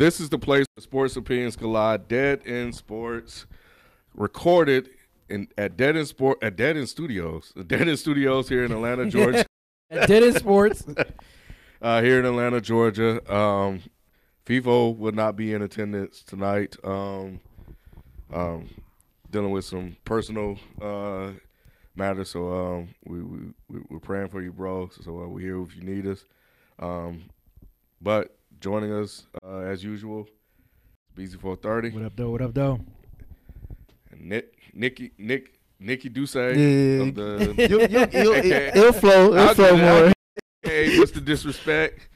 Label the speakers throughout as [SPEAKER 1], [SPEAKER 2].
[SPEAKER 1] This is the place where sports opinions collide. Dead End Sports, recorded at Dead End Studios. Dead End Studios here in Atlanta, Georgia.
[SPEAKER 2] At Dead End Sports.
[SPEAKER 1] Here in Atlanta, Georgia. FIFO will not be in attendance tonight. Dealing with some personal matters, so we're praying for you, bro. So we're here if you need us. But joining us as usual, BZ 430.
[SPEAKER 2] What up, though? What up, though?
[SPEAKER 1] And Nikki Duce.
[SPEAKER 3] Yeah.
[SPEAKER 1] Of the
[SPEAKER 3] It'll flow more.
[SPEAKER 1] AKA Mr. Disrespect,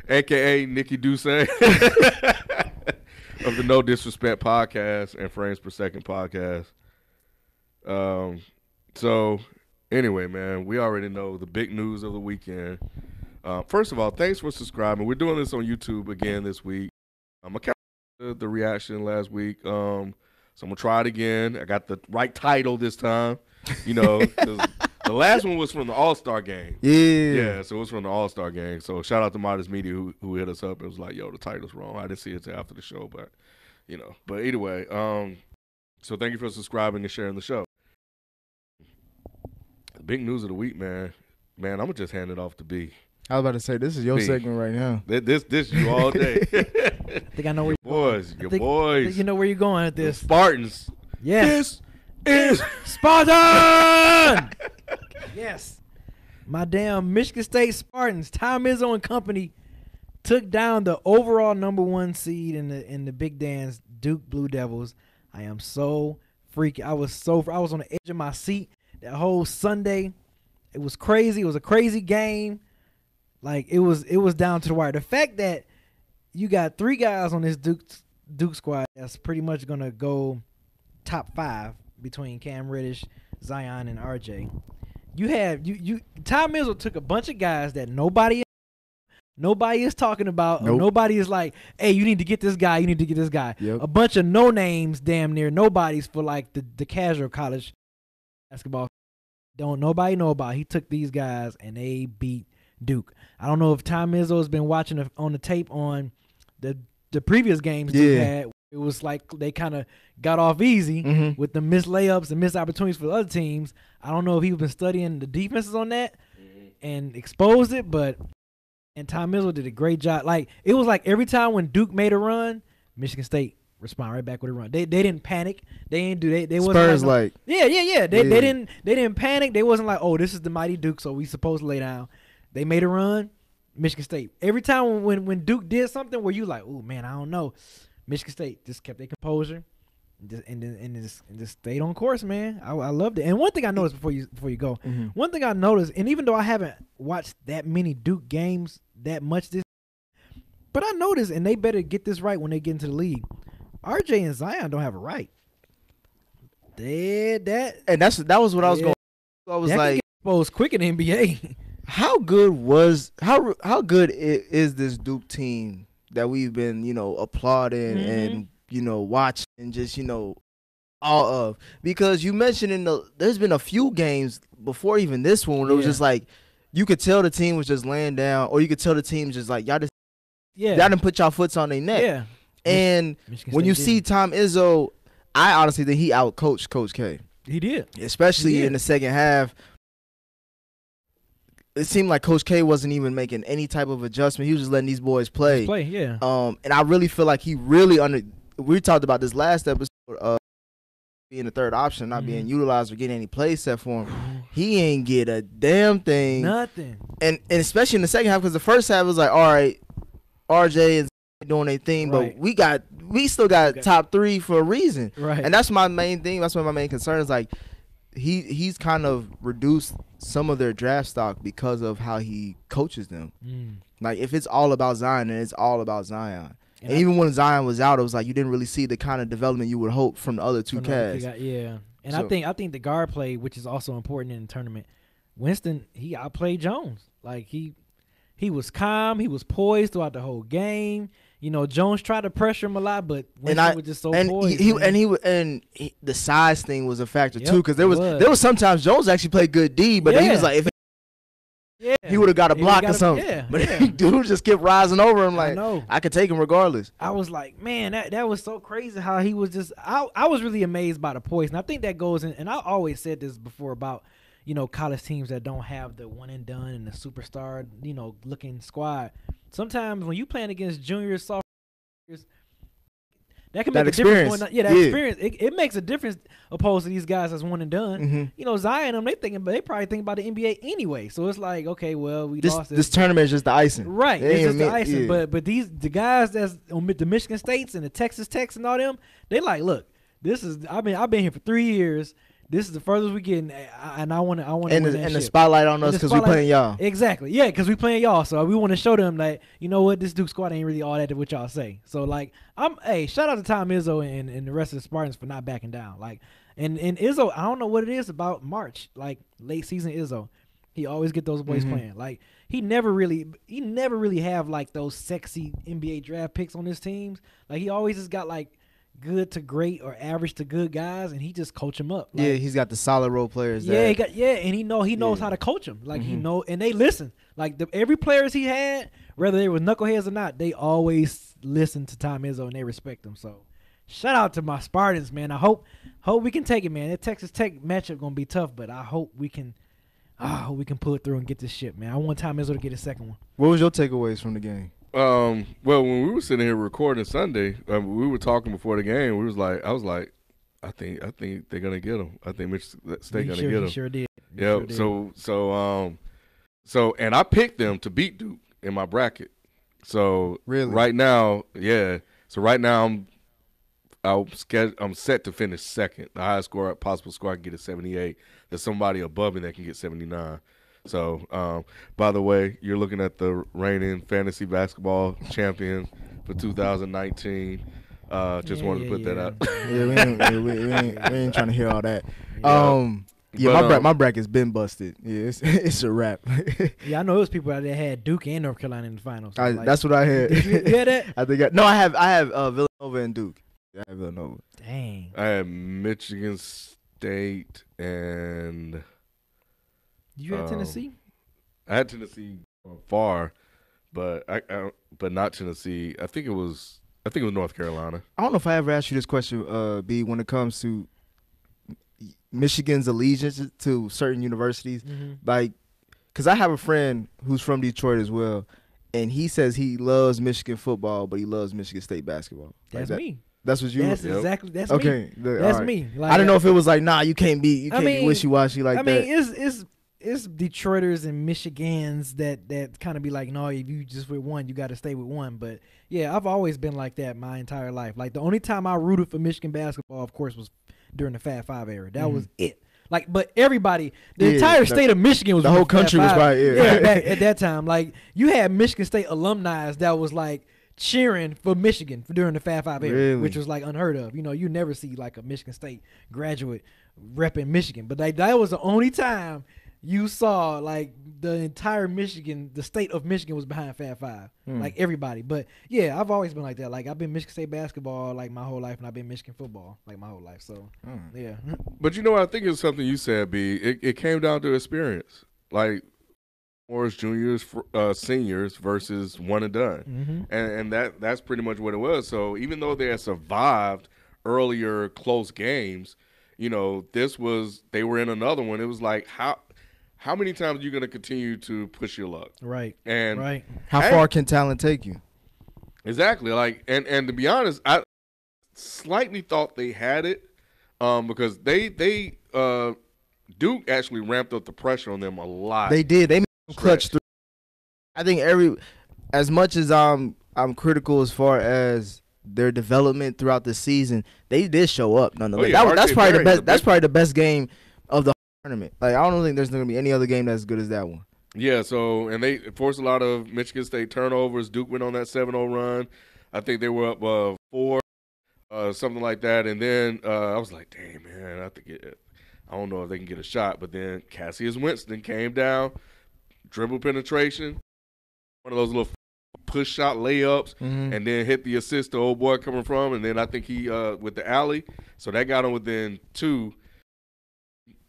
[SPEAKER 1] AKA Nikki Duce of the No Disrespect podcast and Frames Per Second podcast. So anyway, man, we already know the big news of the weekend. First of all, thanks for subscribing. We're doing this on YouTube again this week. I counted the reaction last week. So I'm gonna try it again. I got the right title this time. You know, the last one was from the All-Star game. Yeah, so it was from the All-Star game. So shout out to Modest Media who hit us up. It was like, yo, the title's wrong. I didn't see it till after the show, but you know. But either way, so thank you for subscribing and sharing the show. The big news of the week, man. I'm gonna just hand it off to B.
[SPEAKER 3] I was about to say, this is your segment right now.
[SPEAKER 1] This you all day.
[SPEAKER 2] I think I know where you're going.
[SPEAKER 1] Your boys.
[SPEAKER 2] You know where you're going at this.
[SPEAKER 1] The Spartans.
[SPEAKER 2] Yeah.
[SPEAKER 1] This is
[SPEAKER 2] Spartan! Yes. My damn Michigan State Spartans, Tom Izzo and company, took down the overall #1 seed in the Big Dance Duke Blue Devils. I am so freaky. I was on the edge of my seat that whole Sunday. It was crazy. It was a crazy game. Like it was down to the wire. The fact that you got 3 guys on this Duke squad that's pretty much gonna go top 5 between Cam Reddish, Zion, and RJ. You have Tom Izzo took a bunch of guys that nobody is talking about.
[SPEAKER 3] Nope.
[SPEAKER 2] Nobody is like, hey, you need to get this guy. You need to get this guy.
[SPEAKER 3] Yep.
[SPEAKER 2] A bunch of no names, damn near nobodies for like the casual college basketball. Don't nobody know about. He took these guys and they beat Duke. I don't know if Tom Izzo has been watching on the tape on the previous games Duke had. It was like they kind of got off easy with the missed layups and missed opportunities for the other teams. I don't know if he's been studying the defenses on that and exposed it, and Tom Izzo did a great job. Like it was like every time when Duke made a run, Michigan State respond right back with a run. They didn't panic. They didn't do they wasn't
[SPEAKER 3] Spurs
[SPEAKER 2] like They didn't panic. They wasn't like, oh, this is the mighty Duke, so we supposed to lay down. They made a run, Michigan State. Every time when Duke did something where you like, oh man, I don't know, Michigan State just kept their composure and just stayed on course, man. I loved it. And one thing I noticed before you go, one thing I noticed, and even though I haven't watched that many Duke games that much but I noticed, and they better get this right when they get into the league. RJ and Zion don't have a right.
[SPEAKER 3] That was what I was going. I was
[SPEAKER 2] that
[SPEAKER 3] like,
[SPEAKER 2] can get exposed quick in the NBA.
[SPEAKER 3] how good is this Duke team that we've been, applauding and watching and just all of? Because you mentioned there's been a few games before even this one where it was just like you could tell the team was just laying down, or you could tell the team just like y'all didn't put y'all foots on their neck.
[SPEAKER 2] Yeah.
[SPEAKER 3] And when you see Tom Izzo, I honestly think he outcoached Coach K.
[SPEAKER 2] He did,
[SPEAKER 3] especially in the second half. It seemed like Coach K wasn't even making any type of adjustment. He was just letting these boys play. And I really feel like he really we talked about this last episode, being the third option, not being utilized or getting any play set for him. He ain't get a damn thing.
[SPEAKER 2] Nothing.
[SPEAKER 3] And especially in the second half, because the first half was like, all right, RJ is doing their thing, but we still got top 3 for a reason.
[SPEAKER 2] Right.
[SPEAKER 3] And that's my main thing. That's one of my main concerns. Like he's kind of reduced some of their draft stock because of how he coaches them. Like if it's all about Zion, then it's all about Zion. And even when Zion was out, it was like you didn't really see the kind of development you would hope from the other two cats.
[SPEAKER 2] Yeah. And I think the guard play, which is also important in the tournament, Winston, he outplayed Jones. Like he was calm, he was poised throughout the whole game. Jones tried to pressure him a lot, but Winston was just so poised.
[SPEAKER 3] The size thing was a factor too, because there was sometimes Jones actually played good D, but he was like, if
[SPEAKER 2] Yeah.
[SPEAKER 3] he would have got a
[SPEAKER 2] He would've
[SPEAKER 3] block
[SPEAKER 2] got
[SPEAKER 3] or
[SPEAKER 2] a-
[SPEAKER 3] something.
[SPEAKER 2] yeah,
[SPEAKER 3] But
[SPEAKER 2] yeah.
[SPEAKER 3] dude just kept rising over him
[SPEAKER 2] I
[SPEAKER 3] like
[SPEAKER 2] know.
[SPEAKER 3] I could take him regardless.
[SPEAKER 2] I was like, man, that was so crazy how he was just. I was really amazed by the poise, and I think that goes in. And I always said this before about college teams that don't have the one and done and the superstar looking squad. Sometimes when you playing against juniors, sophomores, that can make
[SPEAKER 3] That
[SPEAKER 2] a difference.
[SPEAKER 3] experience.
[SPEAKER 2] That
[SPEAKER 3] Yeah.
[SPEAKER 2] experience it makes a difference opposed to these guys that's one and done.
[SPEAKER 3] Mhm.
[SPEAKER 2] Zion, they probably think about the NBA anyway. So it's like, okay, well, we lost
[SPEAKER 3] This tournament is just the icing.
[SPEAKER 2] Right,
[SPEAKER 3] It
[SPEAKER 2] it's
[SPEAKER 3] ain't
[SPEAKER 2] just the
[SPEAKER 3] meant-
[SPEAKER 2] icing.
[SPEAKER 3] yeah.
[SPEAKER 2] But the guys that's on the Michigan States and the Texas Techs and all them, they like, look, this is. I've been here for 3 years. This is the furthest we getting, and I want to.
[SPEAKER 3] And the spotlight on us because we playing y'all.
[SPEAKER 2] Exactly, yeah, because we playing y'all. So we want to show them that this Duke squad ain't really all that what y'all say. So like, shout out to Tom Izzo and the rest of the Spartans for not backing down. Like, and Izzo, I don't know what it is about March, like late season Izzo. He always get those boys playing. Like he never really have like those sexy NBA draft picks on his teams. Like he always just got like good to great or average to good guys, and he just coach them up. Like,
[SPEAKER 3] Yeah, he's got the solid role players.
[SPEAKER 2] yeah, and he knows how to coach them. Like he know, and they listen. Like every players he had, whether they were knuckleheads or not, they always listen to Tom Izzo and they respect him. So shout out to my Spartans, man. I hope we can take it, man. That Texas Tech matchup gonna be tough, but I hope we can pull it through and get this shit, man. I want Tom Izzo to get his second one.
[SPEAKER 3] What was your takeaways from the game?
[SPEAKER 1] Well, when we were sitting here recording Sunday, we were talking before the game. I was like, I think they're gonna get them. I think Michigan State gonna get them.
[SPEAKER 2] He sure did.
[SPEAKER 1] Yeah. So, and I picked them to beat Duke in my bracket. So
[SPEAKER 3] Really?
[SPEAKER 1] right now, yeah. So right now I'm set to finish second. The highest possible score I can get is 78. There's somebody above me that can get 79. So, by the way, you're looking at the reigning fantasy basketball champion for 2019. Just wanted to put that out.
[SPEAKER 3] Yeah, we ain't trying to hear all that.
[SPEAKER 1] But,
[SPEAKER 3] My bracket's been busted. Yeah, it's a wrap.
[SPEAKER 2] Yeah, I know those people out there had Duke and North Carolina in the finals. So
[SPEAKER 3] That's what I had.
[SPEAKER 2] Did you hear that?
[SPEAKER 3] I have Villanova and Duke. Yeah, I have Villanova.
[SPEAKER 2] Dang.
[SPEAKER 1] I had Michigan State and
[SPEAKER 2] You had Tennessee?
[SPEAKER 1] I had Tennessee far, but but not Tennessee. I think it was North Carolina.
[SPEAKER 3] I don't know if I ever asked you this question, B, when it comes to Michigan's allegiance to certain universities. Like, because I have a friend who's from Detroit as well, and he says he loves Michigan football, but he loves Michigan State basketball.
[SPEAKER 2] That's me.
[SPEAKER 3] That's what you.
[SPEAKER 2] That's
[SPEAKER 1] Yep.
[SPEAKER 2] exactly. That's
[SPEAKER 3] Okay,
[SPEAKER 2] me. That's
[SPEAKER 3] right.
[SPEAKER 2] me. Like,
[SPEAKER 3] I don't know if it was like, nah, you can't be
[SPEAKER 2] mean,
[SPEAKER 3] wishy-washy like that.
[SPEAKER 2] I mean, it's Detroiters and Michigans that kind of be like, no, if you just with one, you got to stay with one. But yeah, I've always been like that my entire life. Like the only time I rooted for Michigan basketball, of course, was during the Fab Five era. That was it. Like, but everybody, the entire state of Michigan was
[SPEAKER 3] the whole country was right. Yeah,
[SPEAKER 2] at that time. Like you had Michigan State alumni that was like cheering for Michigan during the Fab Five era,
[SPEAKER 3] Really?
[SPEAKER 2] which was like unheard of. You never see like a Michigan State graduate repping Michigan, but that was the only time you saw like the entire Michigan, the state of Michigan was behind Fab Five, like everybody. But yeah, I've always been like that. Like I've been Michigan State basketball like my whole life, and I've been Michigan football like my whole life. So yeah.
[SPEAKER 1] But I think it's something you said, B. It came down to experience. Like Morris juniors, seniors versus one and done, and that's pretty much what it was. So even though they had survived earlier close games, they were in another one. It was like how many times are you going to continue to push your luck?
[SPEAKER 2] Right.
[SPEAKER 1] And
[SPEAKER 2] right.
[SPEAKER 3] How far can talent take you?
[SPEAKER 1] Exactly. Like, and to be honest, I slightly thought they had it, because they Duke actually ramped up the pressure on them a lot.
[SPEAKER 3] They did. They made them clutch through. I think as much as I'm critical as far as their development throughout the season, they did show up nonetheless.
[SPEAKER 1] Oh, yeah,
[SPEAKER 3] That's
[SPEAKER 1] RJ
[SPEAKER 3] probably the
[SPEAKER 1] Barrett,
[SPEAKER 3] best. That's probably the best game of the tournament. Like I don't think there's going to be any other game that's as good as that one.
[SPEAKER 1] Yeah. So and they forced a lot of Michigan State turnovers. Duke went on that 7-0 run. I think they were up 4, something like that. And then I was like, dang man, I don't know if they can get a shot. But then Cassius Winston came down, dribble penetration, one of those little push shot layups, and then hit the assist the old boy coming from, and then I think he with the alley, so that got him within 2.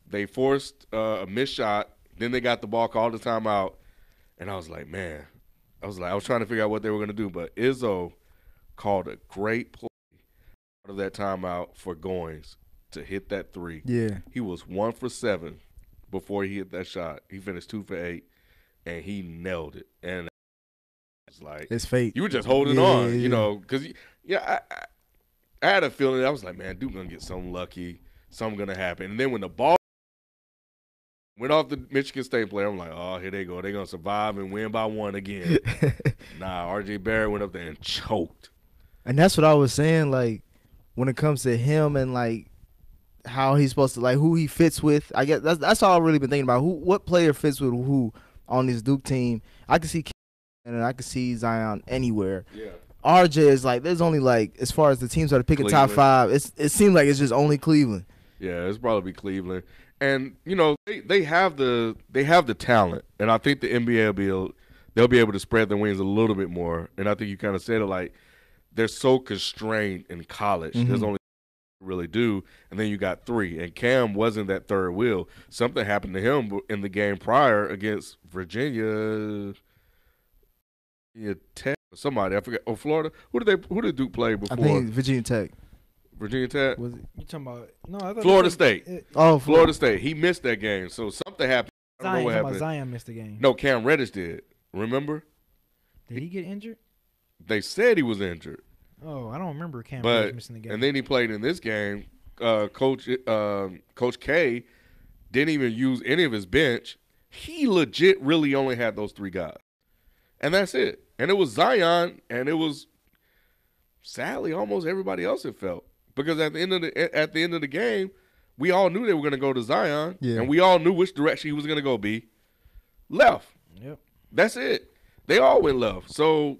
[SPEAKER 1] They forced a missed shot Then they got the ball, called the timeout, and I was like, man. I was trying to figure out what they were going to do. But Izzo called a great play out of that timeout for Goins to hit that three.
[SPEAKER 3] Yeah.
[SPEAKER 1] He was 1 for 7 before he hit that shot. He finished 2 for 8, and he nailed it. And it's like,
[SPEAKER 3] it's fate.
[SPEAKER 1] You were just holding on, you know, because I had a feeling. I was like, man, Duke gonna get something lucky, something gonna happen. And then when the ball went off the Michigan State player, I'm like, oh, here they go. They're gonna survive and win by 1 again. Nah, RJ Barrett went up there and choked.
[SPEAKER 3] And that's what I was saying, like, when it comes to him and like how he's supposed to, like, who he fits with. I guess that's all I've really been thinking about. What player fits with who on this Duke team? I can see and I can see Zion anywhere.
[SPEAKER 1] Yeah.
[SPEAKER 3] RJ is like, there's only like, as far as the teams that are picking top 5, it seems like it's just only Cleveland.
[SPEAKER 1] Yeah, it's probably Cleveland, and you know they have the talent, and I think the NBA they'll be able to spread their wings a little bit more. And I think you kind of said it, like they're so constrained in college.
[SPEAKER 3] Mm-hmm.
[SPEAKER 1] There's only really do, and then you got 3, and Cam wasn't that third wheel. Something happened to him in the game prior against Virginia Tech or somebody, I forget. Oh, Florida. Who did Duke play before?
[SPEAKER 3] I think Virginia Tech.
[SPEAKER 1] Virginia Tech.
[SPEAKER 2] Was it, you talking about? No, I thought
[SPEAKER 1] Florida State.
[SPEAKER 3] Florida
[SPEAKER 1] State. He missed that game, so something happened. I don't know what happened.
[SPEAKER 2] Zion missed the game.
[SPEAKER 1] No, Cam Reddish did. Remember?
[SPEAKER 2] Did he get injured?
[SPEAKER 1] They said he was injured.
[SPEAKER 2] Oh, I don't remember Cam Reddish missing the game.
[SPEAKER 1] And then he played in this game. Coach K didn't even use any of his bench. He legit really only had those 3 guys, and that's it. And it was Zion, and it was sadly almost everybody else. It felt, because at the end of the game, we all knew they were going to go to Zion, and we all knew which direction he was going to go. Left.
[SPEAKER 2] Yep.
[SPEAKER 1] That's it. They all went left. So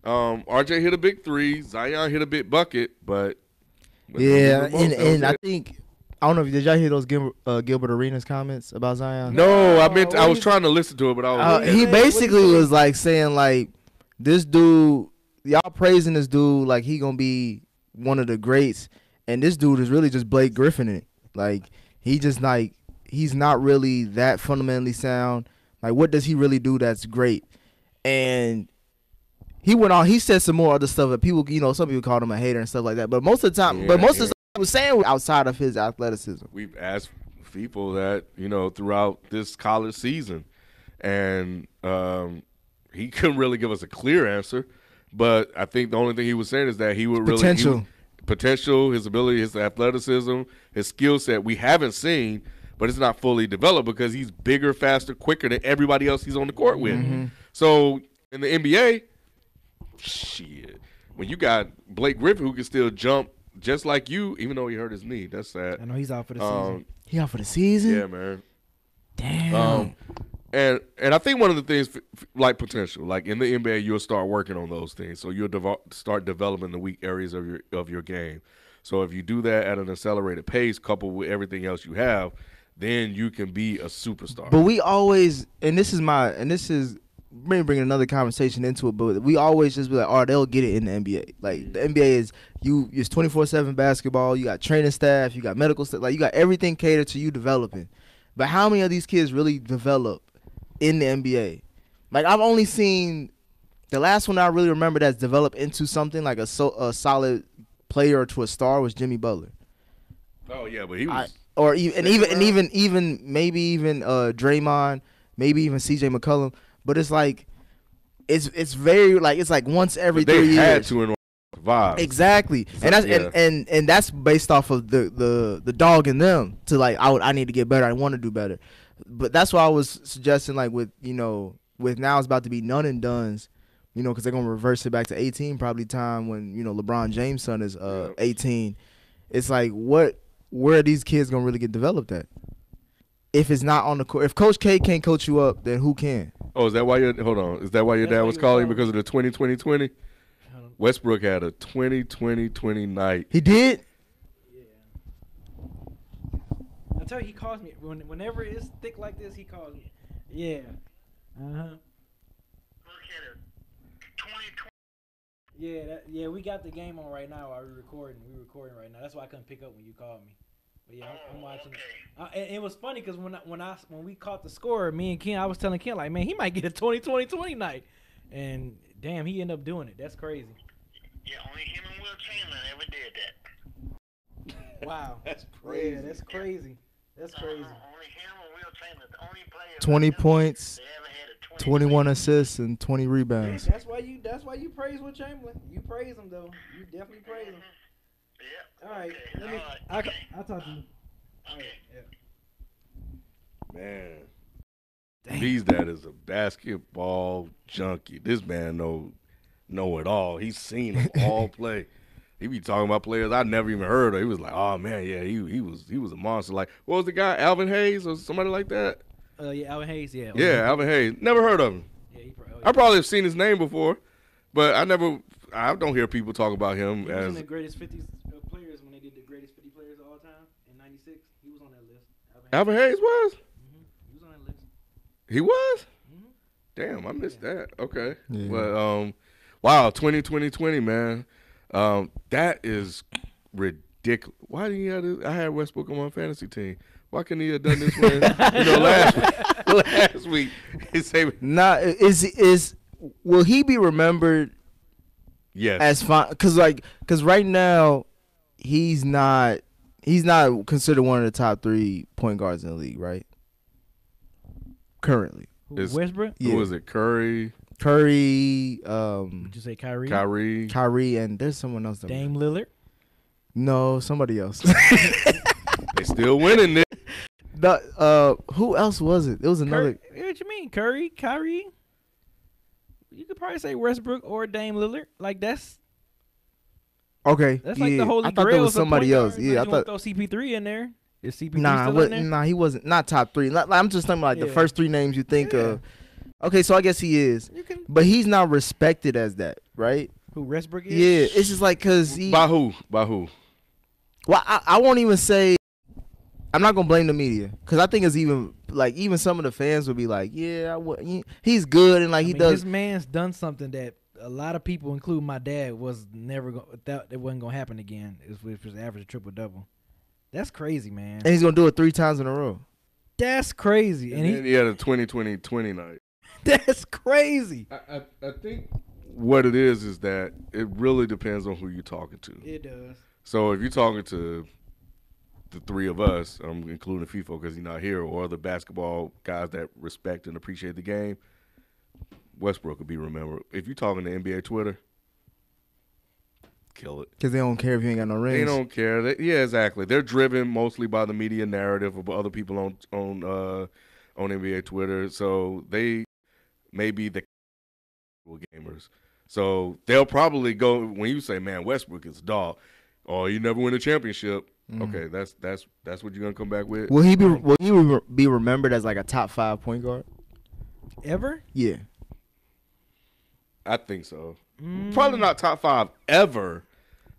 [SPEAKER 1] RJ hit a big 3, Zion hit a big bucket, but
[SPEAKER 3] yeah, and I think, I don't know if did y'all hear those Gilbert Arenas comments about Zion?
[SPEAKER 1] No, I was trying to listen to it, but I was
[SPEAKER 3] he basically was like saying like, this dude, y'all praising this dude like he gonna be one of the greats, and this dude is really just Blake Griffin it. Like he's not really that fundamentally sound. Like what does he really do that's great? And he went on. He said some more other stuff that people, you know, some people called him a hater and stuff like that. But most of the time, most of the stuff he was saying was outside of his athleticism.
[SPEAKER 1] We've asked people that, you know, throughout this college season, and he couldn't really give us a clear answer. But I think the only thing he was saying is that he would potential, his ability, his athleticism, his skill set we haven't seen, but it's not fully developed because he's bigger, faster, quicker than everybody else he's on the court with.
[SPEAKER 3] Mm-hmm.
[SPEAKER 1] So in the NBA, shit, when you got Blake Griffin who can still jump just like you, even though he hurt his knee, that's sad.
[SPEAKER 2] I know he's out for the season.
[SPEAKER 3] He out for the season?
[SPEAKER 1] Yeah, man.
[SPEAKER 3] Damn.
[SPEAKER 1] And I think one of the things, like potential, like in the NBA, you'll start working on those things. So you'll start developing the weak areas of your game. So if you do that at an accelerated pace, coupled with everything else you have, then you can be a superstar.
[SPEAKER 3] But we always, and this is maybe bringing another conversation into it, but we always just be like, oh, they'll get it in the NBA. Like the NBA is it's 24/7 basketball. You got training staff, you got medical staff, like you got everything catered to you developing. But how many of these kids really develop in the NBA? Like I've only seen the last one I really remember that's developed into something like a solid player to a star was Jimmy Butler.
[SPEAKER 1] Oh yeah, but he was
[SPEAKER 3] even maybe Draymond, maybe even CJ McCollum. But it's like it's very like it's like once every 3 years.
[SPEAKER 1] They had to survive.
[SPEAKER 3] Exactly, and that's and that's based off of the dog in them to like I need to get better. I want to do better. But that's why I was suggesting, like, with now it's about to be none and dones, because they're going to reverse it back to 18 probably time when, LeBron James' son is 18. It's like, where are these kids going to really get developed at? If it's not on the court. If Coach K can't coach you up, then who can?
[SPEAKER 1] Oh, is that why your dad was calling you because of the 20-20-20? Westbrook had a 20-20-20 night.
[SPEAKER 3] He did?
[SPEAKER 2] I tell you, he calls me whenever it's thick like this. He calls me. Yeah. Yeah, we got the game on right now while we're recording. We're recording right now. That's why I couldn't pick up when you called me. Yeah, I'm watching it. And it was funny because when we caught the score, me and Ken, I was telling Ken like, man, he might get a 20-20-20 night, and damn, he ended up doing it. That's crazy.
[SPEAKER 4] Yeah, only him and Will Chamberlain ever did that.
[SPEAKER 2] Wow,
[SPEAKER 1] That's crazy.
[SPEAKER 2] Yeah, that's crazy. That's crazy.
[SPEAKER 4] Only him and Will Chamberlain, the only players.
[SPEAKER 3] 20 points,
[SPEAKER 4] They ever had a
[SPEAKER 3] 21 assists, and 20 rebounds.
[SPEAKER 2] That's why you praise Will Chamberlain. You praise him though. You definitely praise him.
[SPEAKER 4] Yeah.
[SPEAKER 2] All right,
[SPEAKER 4] Okay.
[SPEAKER 2] I'll talk to you.
[SPEAKER 4] Okay.
[SPEAKER 2] Yeah.
[SPEAKER 1] Man,
[SPEAKER 2] Damn.
[SPEAKER 1] B's dad is a basketball junkie. This man know it all. He's seen them all play. He be talking about players I never even heard of. He was like, oh man, yeah, he was a monster. Like, what was the guy, Alvin Hayes or somebody like that?
[SPEAKER 2] Yeah, Alvin Hayes. Yeah.
[SPEAKER 1] Yeah, Alvin Hayes. Never heard of him.
[SPEAKER 2] Yeah,
[SPEAKER 1] I probably have seen his name before, but I don't hear people talk about him
[SPEAKER 2] He was in
[SPEAKER 1] as.
[SPEAKER 2] the greatest 50 players when they did the greatest 50 players of all time in '96. He was on that list.
[SPEAKER 1] Alvin Hayes was?
[SPEAKER 2] He was on that list.
[SPEAKER 1] He was?
[SPEAKER 2] Mhm.
[SPEAKER 1] Damn, I missed that. Okay.
[SPEAKER 3] Yeah.
[SPEAKER 1] But wow, 2020, man. That is ridiculous. Why didn't he have this? I had Westbrook on my fantasy team. Why couldn't he have done this when last week? He said,
[SPEAKER 3] Will he be remembered
[SPEAKER 1] yes.
[SPEAKER 3] as fine? Cause right now he's not considered one of the top 3 point guards in the league, right? Currently,
[SPEAKER 2] Westbrook?
[SPEAKER 3] Yeah.
[SPEAKER 1] Who was it? Curry,
[SPEAKER 2] Did you say Kyrie?
[SPEAKER 1] Kyrie.
[SPEAKER 3] and there's someone else.
[SPEAKER 2] Dame Lillard?
[SPEAKER 3] No, somebody else.
[SPEAKER 1] They still winning this.
[SPEAKER 3] Who else was it? It was another.
[SPEAKER 2] What you mean? Curry? Kyrie? You could probably say Westbrook or Dame Lillard. Like that's
[SPEAKER 3] Okay,
[SPEAKER 2] like the holy
[SPEAKER 3] I thought
[SPEAKER 2] grail.
[SPEAKER 3] there was somebody else. Yeah, I thought.
[SPEAKER 2] Throw CP3 in there. Is CP3
[SPEAKER 3] Nah,
[SPEAKER 2] still in there?
[SPEAKER 3] nah, he wasn't. Not top 3. I'm just talking about the
[SPEAKER 2] Yeah.
[SPEAKER 3] first 3 names you think
[SPEAKER 2] Yeah.
[SPEAKER 3] of. Okay, so I guess he is,
[SPEAKER 2] You can.
[SPEAKER 3] but he's not respected as that, right?
[SPEAKER 2] Who Westbrook is?
[SPEAKER 3] Yeah, it's just like cause he.
[SPEAKER 1] By who?
[SPEAKER 3] Well, I won't even say. I'm not gonna blame the media because I think it's even some of the fans would be like, yeah, he's good and like he does.
[SPEAKER 2] This man's done something that a lot of people, including my dad, was never going. It wasn't gonna happen again. It was average triple double. That's crazy, man.
[SPEAKER 3] And he's gonna do it 3 times in a row.
[SPEAKER 2] That's crazy.
[SPEAKER 1] And then he had a 20-20-20 night.
[SPEAKER 2] That's crazy.
[SPEAKER 1] I think what it is that it really depends on who you're talking to.
[SPEAKER 2] It does.
[SPEAKER 1] So if you're talking to the 3 of us, I'm including FIFO because he's not here, or other basketball guys that respect and appreciate the game, Westbrook will be remembered. If you're talking to NBA Twitter, kill it.
[SPEAKER 3] Because they don't care if you ain't got no rings.
[SPEAKER 1] They don't care. Yeah, exactly. They're driven mostly by the media narrative of other people on NBA Twitter. So they may be the gamers. So they'll probably go when you say, "Man, Westbrook is a dog," or "You never win a championship." Okay, that's what you're gonna come back with.
[SPEAKER 3] Will he be remembered as like a top 5 point guard?
[SPEAKER 2] Ever?
[SPEAKER 3] Yeah.
[SPEAKER 1] I think so. Probably not top 5 ever,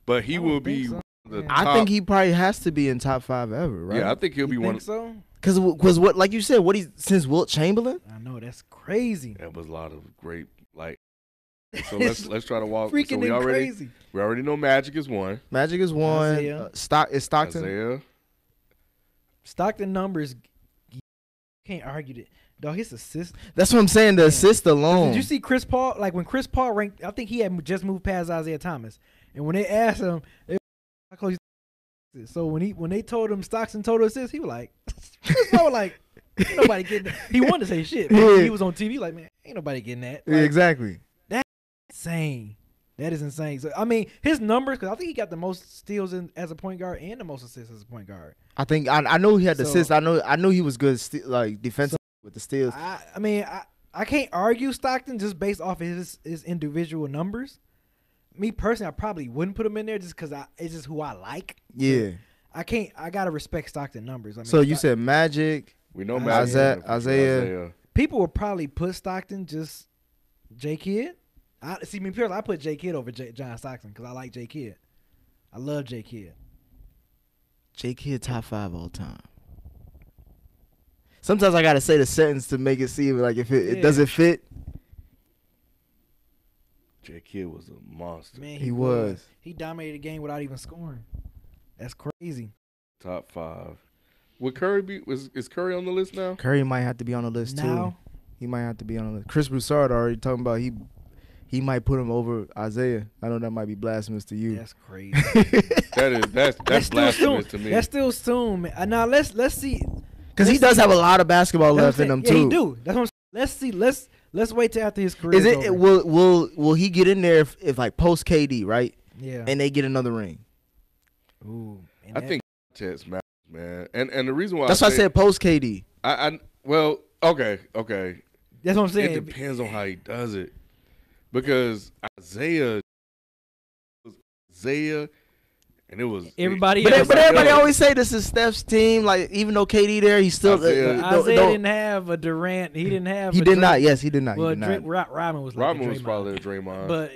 [SPEAKER 1] but he will be.
[SPEAKER 2] so.
[SPEAKER 1] The
[SPEAKER 2] Yeah.
[SPEAKER 1] top.
[SPEAKER 3] I think he probably has to be in top 5 ever, right?
[SPEAKER 1] Yeah, I think he'll be
[SPEAKER 2] You
[SPEAKER 1] one.
[SPEAKER 2] think so?
[SPEAKER 3] Because what, like you said, since Wilt Chamberlain?
[SPEAKER 2] I know that's crazy.
[SPEAKER 1] That was a lot of great like. So let's try to walk.
[SPEAKER 2] Freaking
[SPEAKER 1] so we
[SPEAKER 2] crazy.
[SPEAKER 1] already know Magic is one.
[SPEAKER 3] Magic is 1.
[SPEAKER 2] Isaiah.
[SPEAKER 3] Stockton.
[SPEAKER 1] Isaiah.
[SPEAKER 2] Stockton numbers. You can't argue that. Dog, his assist.
[SPEAKER 3] That's what I'm saying. The assist alone.
[SPEAKER 2] Did you see Chris Paul? Like when Chris Paul ranked, I think he had just moved past Isaiah Thomas. And when they asked him, how close he is. So when they told him Stockton total assists, he was like, Chris Paul was like, ain't nobody getting that. He wanted to say shit. But
[SPEAKER 3] Yeah.
[SPEAKER 2] he was on TV like, man, ain't nobody getting that.
[SPEAKER 3] Yeah,
[SPEAKER 2] Like,
[SPEAKER 3] exactly.
[SPEAKER 2] insane. That is insane. So I mean, his numbers, because I think he got the most steals as a point guard and the most assists as a point guard.
[SPEAKER 3] I think I know he had the
[SPEAKER 2] So-
[SPEAKER 3] assists. I know he was good like defensive with the steals.
[SPEAKER 2] I mean, I can't argue Stockton just based off of his individual numbers. Me personally, I probably wouldn't put him in there just because it's just who I like.
[SPEAKER 3] Yeah.
[SPEAKER 2] I gotta respect Stockton numbers. I mean,
[SPEAKER 3] So you said Magic.
[SPEAKER 1] We know
[SPEAKER 2] Isaiah-
[SPEAKER 1] Magic.
[SPEAKER 3] Isaiah.
[SPEAKER 2] people would probably put Stockton just J Kidd. Me personally, I put J Kidd over John Stockton because I like J Kidd. I love J Kidd.
[SPEAKER 3] J Kidd top 5 all time. Sometimes I gotta say the sentence to make it seem like if it doesn't fit.
[SPEAKER 1] J Kidd was a monster.
[SPEAKER 2] Man,
[SPEAKER 3] He was.
[SPEAKER 2] He dominated the game without even scoring. That's crazy.
[SPEAKER 1] top 5. Would Curry be? Is Curry on the list now?
[SPEAKER 3] Curry might have to be on the list too. He might have to be on the list. Chris Broussard already talking about he might put him over Isaiah. I know that might be blasphemous to you.
[SPEAKER 2] That's crazy.
[SPEAKER 1] that's blasphemous to me.
[SPEAKER 2] That's still soon, man. Now let's see.
[SPEAKER 3] Because he does have a lot of basketball left in him too.
[SPEAKER 2] Yeah, he do. That's what I'm saying. Let's see. Let's wait till after his career.
[SPEAKER 3] Is it
[SPEAKER 2] over.
[SPEAKER 3] will he get in there if like post KD, right?
[SPEAKER 2] Yeah.
[SPEAKER 3] And they get another ring.
[SPEAKER 2] Ooh.
[SPEAKER 1] I think context matters, man. And the reason why
[SPEAKER 3] that's why I said post KD.
[SPEAKER 1] Well, okay.
[SPEAKER 2] That's what I'm saying.
[SPEAKER 1] It depends on how he does it. Because Isaiah, and it was
[SPEAKER 2] everybody.
[SPEAKER 3] But everybody always say this is Steph's team. Like even though KD there, he's still
[SPEAKER 2] Isaiah didn't have a Durant. He didn't have.
[SPEAKER 3] He did not. Yes, he did not.
[SPEAKER 2] Well, Rodman was like
[SPEAKER 1] Rodman was probably a Draymond.
[SPEAKER 2] But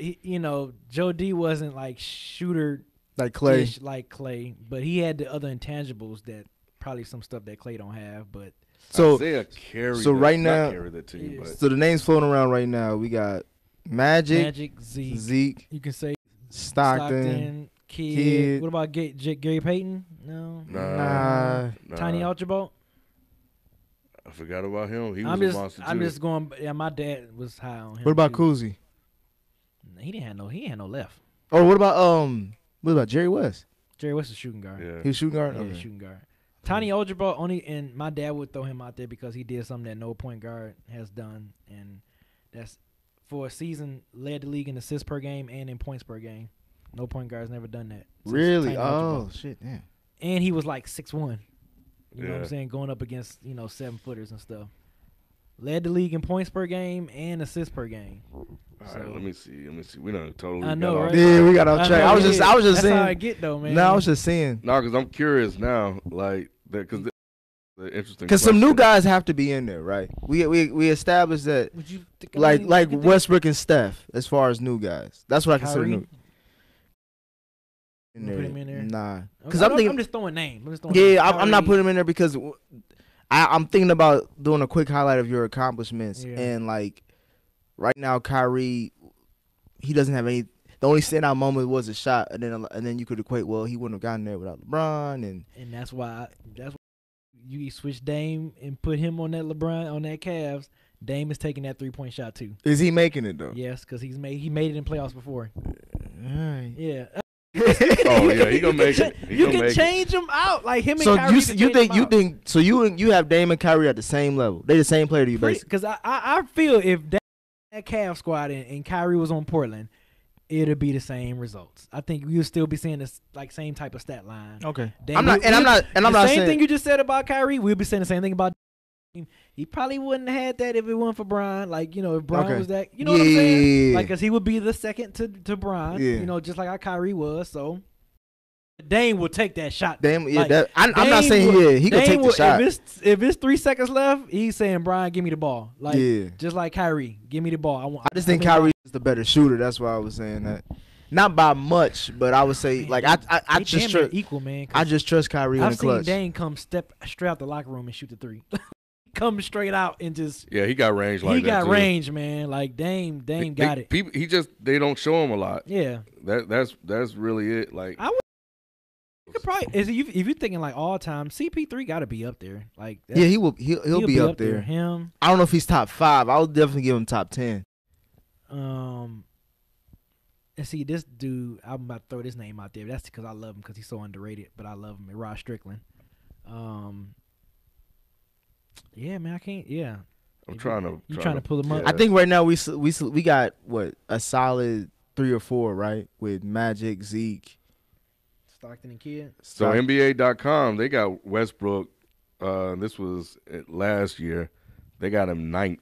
[SPEAKER 2] Joe D wasn't like shooter
[SPEAKER 3] like Clay.
[SPEAKER 2] Like Clay, but he had the other intangibles that probably some stuff that Clay don't have. But
[SPEAKER 1] Isaiah carried.
[SPEAKER 3] Right now,
[SPEAKER 1] carried the team. But.
[SPEAKER 3] So the names floating around right now, we got Magic, Zeke.
[SPEAKER 2] You can say
[SPEAKER 3] Stockton.
[SPEAKER 2] Kid. What about Gary Payton? No.
[SPEAKER 3] Nah.
[SPEAKER 2] Tiny Archibald.
[SPEAKER 1] I forgot about him. He was a monster too.
[SPEAKER 2] I'm just going. Yeah, my dad was high on him.
[SPEAKER 3] What about Kuzi?
[SPEAKER 2] He ain't had no left.
[SPEAKER 3] Oh, what about Jerry West?
[SPEAKER 2] Jerry West is shooting guard.
[SPEAKER 1] Yeah.
[SPEAKER 3] He was shooting guard.
[SPEAKER 2] Yeah,
[SPEAKER 3] Okay.
[SPEAKER 2] shooting guard. Tiny Archibald only, and my dad would throw him out there because he did something that no point guard has done, and that's for a season led the league in assists per game and in points per game. No point guard's never done that.
[SPEAKER 3] Really? Oh shit! Damn.
[SPEAKER 2] And he was like 6'1". You know what I'm
[SPEAKER 1] Yeah.
[SPEAKER 2] saying? Going up against 7-footers and stuff. Led the league in points per game and assists per game.
[SPEAKER 1] All right, let me see. We done totally.
[SPEAKER 2] I know,
[SPEAKER 1] got off
[SPEAKER 2] right?
[SPEAKER 3] Yeah, we got off track. I was just
[SPEAKER 2] That's
[SPEAKER 3] saying.
[SPEAKER 2] how I get though, man.
[SPEAKER 3] No, I was just saying.
[SPEAKER 1] No, because I'm curious now, like that, because the interesting.
[SPEAKER 3] Because some new
[SPEAKER 1] question.
[SPEAKER 3] guys have to be in there, right? We established that,
[SPEAKER 2] Would you think,
[SPEAKER 3] like
[SPEAKER 2] you think
[SPEAKER 3] Westbrook and Steph, as far as new guys. That's what I consider
[SPEAKER 2] Kyrie?
[SPEAKER 3] new.
[SPEAKER 2] You put him in there?
[SPEAKER 3] Nah,
[SPEAKER 2] because
[SPEAKER 3] because I'm
[SPEAKER 2] just throwing names.
[SPEAKER 3] I'm not putting him in there because I'm thinking about doing a quick highlight of your accomplishments, and like right now, Kyrie, he doesn't have any. The only standout moment was a shot, and then you could equate, well, he wouldn't have gotten there without LeBron, and
[SPEAKER 2] that's why you switch Dame and put him on that LeBron on that Cavs. Dame is taking that 3-point shot too.
[SPEAKER 3] Is he making it though?
[SPEAKER 2] Yes, because he made it in playoffs before.
[SPEAKER 3] All right.
[SPEAKER 2] Yeah.
[SPEAKER 1] Oh yeah, he gonna make it.
[SPEAKER 2] You can change him out like him and
[SPEAKER 3] So
[SPEAKER 2] Kyrie.
[SPEAKER 3] you think so you have Dame and Kyrie at the same level? They the same player to you, basically.
[SPEAKER 2] Because I feel if that Cavs squad and Kyrie was on Portland, it'll be the same results. I think you'll still be seeing this like same type of stat line.
[SPEAKER 3] Okay.
[SPEAKER 2] Dame,
[SPEAKER 3] I'm not
[SPEAKER 2] the same
[SPEAKER 3] saying
[SPEAKER 2] thing you just said about Kyrie. We'll be saying the same thing about Dame. He probably wouldn't have had that if it weren't for Bron. Like, if Bron was that, what I'm saying? Like, because he would be the second to Bron, just like how Kyrie was. So, Dame will take that shot.
[SPEAKER 3] Dame,
[SPEAKER 2] like,
[SPEAKER 3] I'm not saying he could take the shot.
[SPEAKER 2] If it's 3 seconds left, he's saying, Bron, give me the ball. Like, just like Kyrie, give me the ball.
[SPEAKER 3] I just think Kyrie is the better shooter. That's why I was saying that. Not by much, but I would say, like, I just trust
[SPEAKER 2] equal, man.
[SPEAKER 3] I just trust Kyrie in the clutch.
[SPEAKER 2] I've seen Dame come step straight out the locker room and shoot the 3. Come straight out and just
[SPEAKER 1] he got range like that.
[SPEAKER 2] He got
[SPEAKER 1] too.
[SPEAKER 2] range, man. Like Dame got it.
[SPEAKER 1] People, they don't show him a lot.
[SPEAKER 2] Yeah,
[SPEAKER 1] that's really it. Like
[SPEAKER 2] I would. You could probably if you're thinking like all time, CP3 got to be up there. Like
[SPEAKER 3] he will. He'll be up there.
[SPEAKER 2] Him.
[SPEAKER 3] I don't know if he's top 5. I'll definitely give him top 10.
[SPEAKER 2] And see this dude. I'm about to throw this name out there. That's because I love him because he's so underrated. But I love him. Rod Strickland. Yeah, man, I can't. Yeah,
[SPEAKER 1] I'm trying
[SPEAKER 2] to pull them up.
[SPEAKER 3] I think right now we got what, a solid 3 or 4, right? With Magic, Zeke,
[SPEAKER 2] Stockton and Kidd.
[SPEAKER 1] So NBA.com, they got Westbrook. This was last year. They got him 9th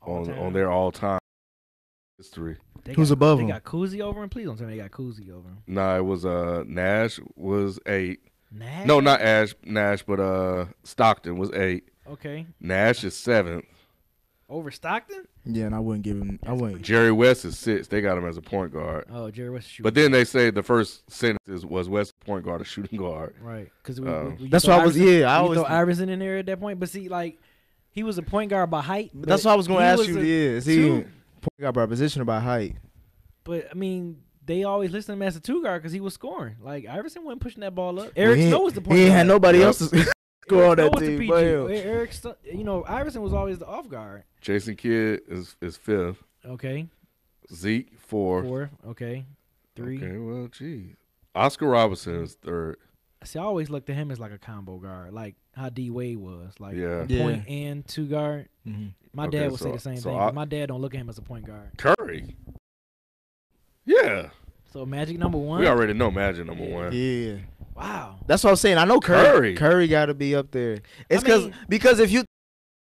[SPEAKER 1] on their all-time history.
[SPEAKER 3] Who's above him?
[SPEAKER 2] They got Kuzi over him. Please don't tell me they got Kuzi over him.
[SPEAKER 1] Nah, it was Nash was 8.
[SPEAKER 2] Nash?
[SPEAKER 1] No, not Nash, but Stockton was 8.
[SPEAKER 2] Okay.
[SPEAKER 1] Nash is 7th.
[SPEAKER 2] Over Stockton?
[SPEAKER 3] Yeah, and I wouldn't give him. I wouldn't.
[SPEAKER 1] Jerry West is 6th. They got him as a point guard.
[SPEAKER 2] Oh, Jerry West.
[SPEAKER 1] But then they say the first sentence was West point guard or shooting guard.
[SPEAKER 2] Right. Because
[SPEAKER 3] that's why I was. Yeah, I always
[SPEAKER 2] throw Iverson in there at that point. But see, like, he was a point guard by height.
[SPEAKER 3] That's what I was going to ask you. Is he point guard by position or by height?
[SPEAKER 2] But I mean, they always listed him as a 2 guard because he was scoring. Like Iverson wasn't pushing that ball up.
[SPEAKER 3] Well,
[SPEAKER 2] Eric Snow was the point
[SPEAKER 3] He ain't
[SPEAKER 2] guard.
[SPEAKER 3] had nobody else to score on
[SPEAKER 2] Snow
[SPEAKER 3] that
[SPEAKER 2] was the
[SPEAKER 3] team.
[SPEAKER 2] PG.
[SPEAKER 3] But him.
[SPEAKER 2] Eric, Iverson was always the off guard.
[SPEAKER 1] Jason Kidd is 5th.
[SPEAKER 2] Okay,
[SPEAKER 1] Zeke 4th.
[SPEAKER 2] 4. Okay, 3.
[SPEAKER 1] Okay, well, geez. Oscar Robinson is 3rd.
[SPEAKER 2] See, I always looked at him as like a combo guard, like how D Wade was, like
[SPEAKER 1] Yeah.
[SPEAKER 2] a point and 2 guard.
[SPEAKER 3] Mm-hmm.
[SPEAKER 2] My
[SPEAKER 1] Okay,
[SPEAKER 2] dad would
[SPEAKER 1] so-
[SPEAKER 2] say the same
[SPEAKER 1] so
[SPEAKER 2] thing.
[SPEAKER 1] I-
[SPEAKER 2] But my dad don't look at him as a point guard.
[SPEAKER 1] Curry. Yeah.
[SPEAKER 2] So Magic number 1.
[SPEAKER 1] We already know Magic number 1.
[SPEAKER 3] Yeah.
[SPEAKER 2] Wow.
[SPEAKER 3] That's what I'm saying. I know
[SPEAKER 1] Curry.
[SPEAKER 3] Curry got to be up there. It's
[SPEAKER 2] I mean,
[SPEAKER 3] because if you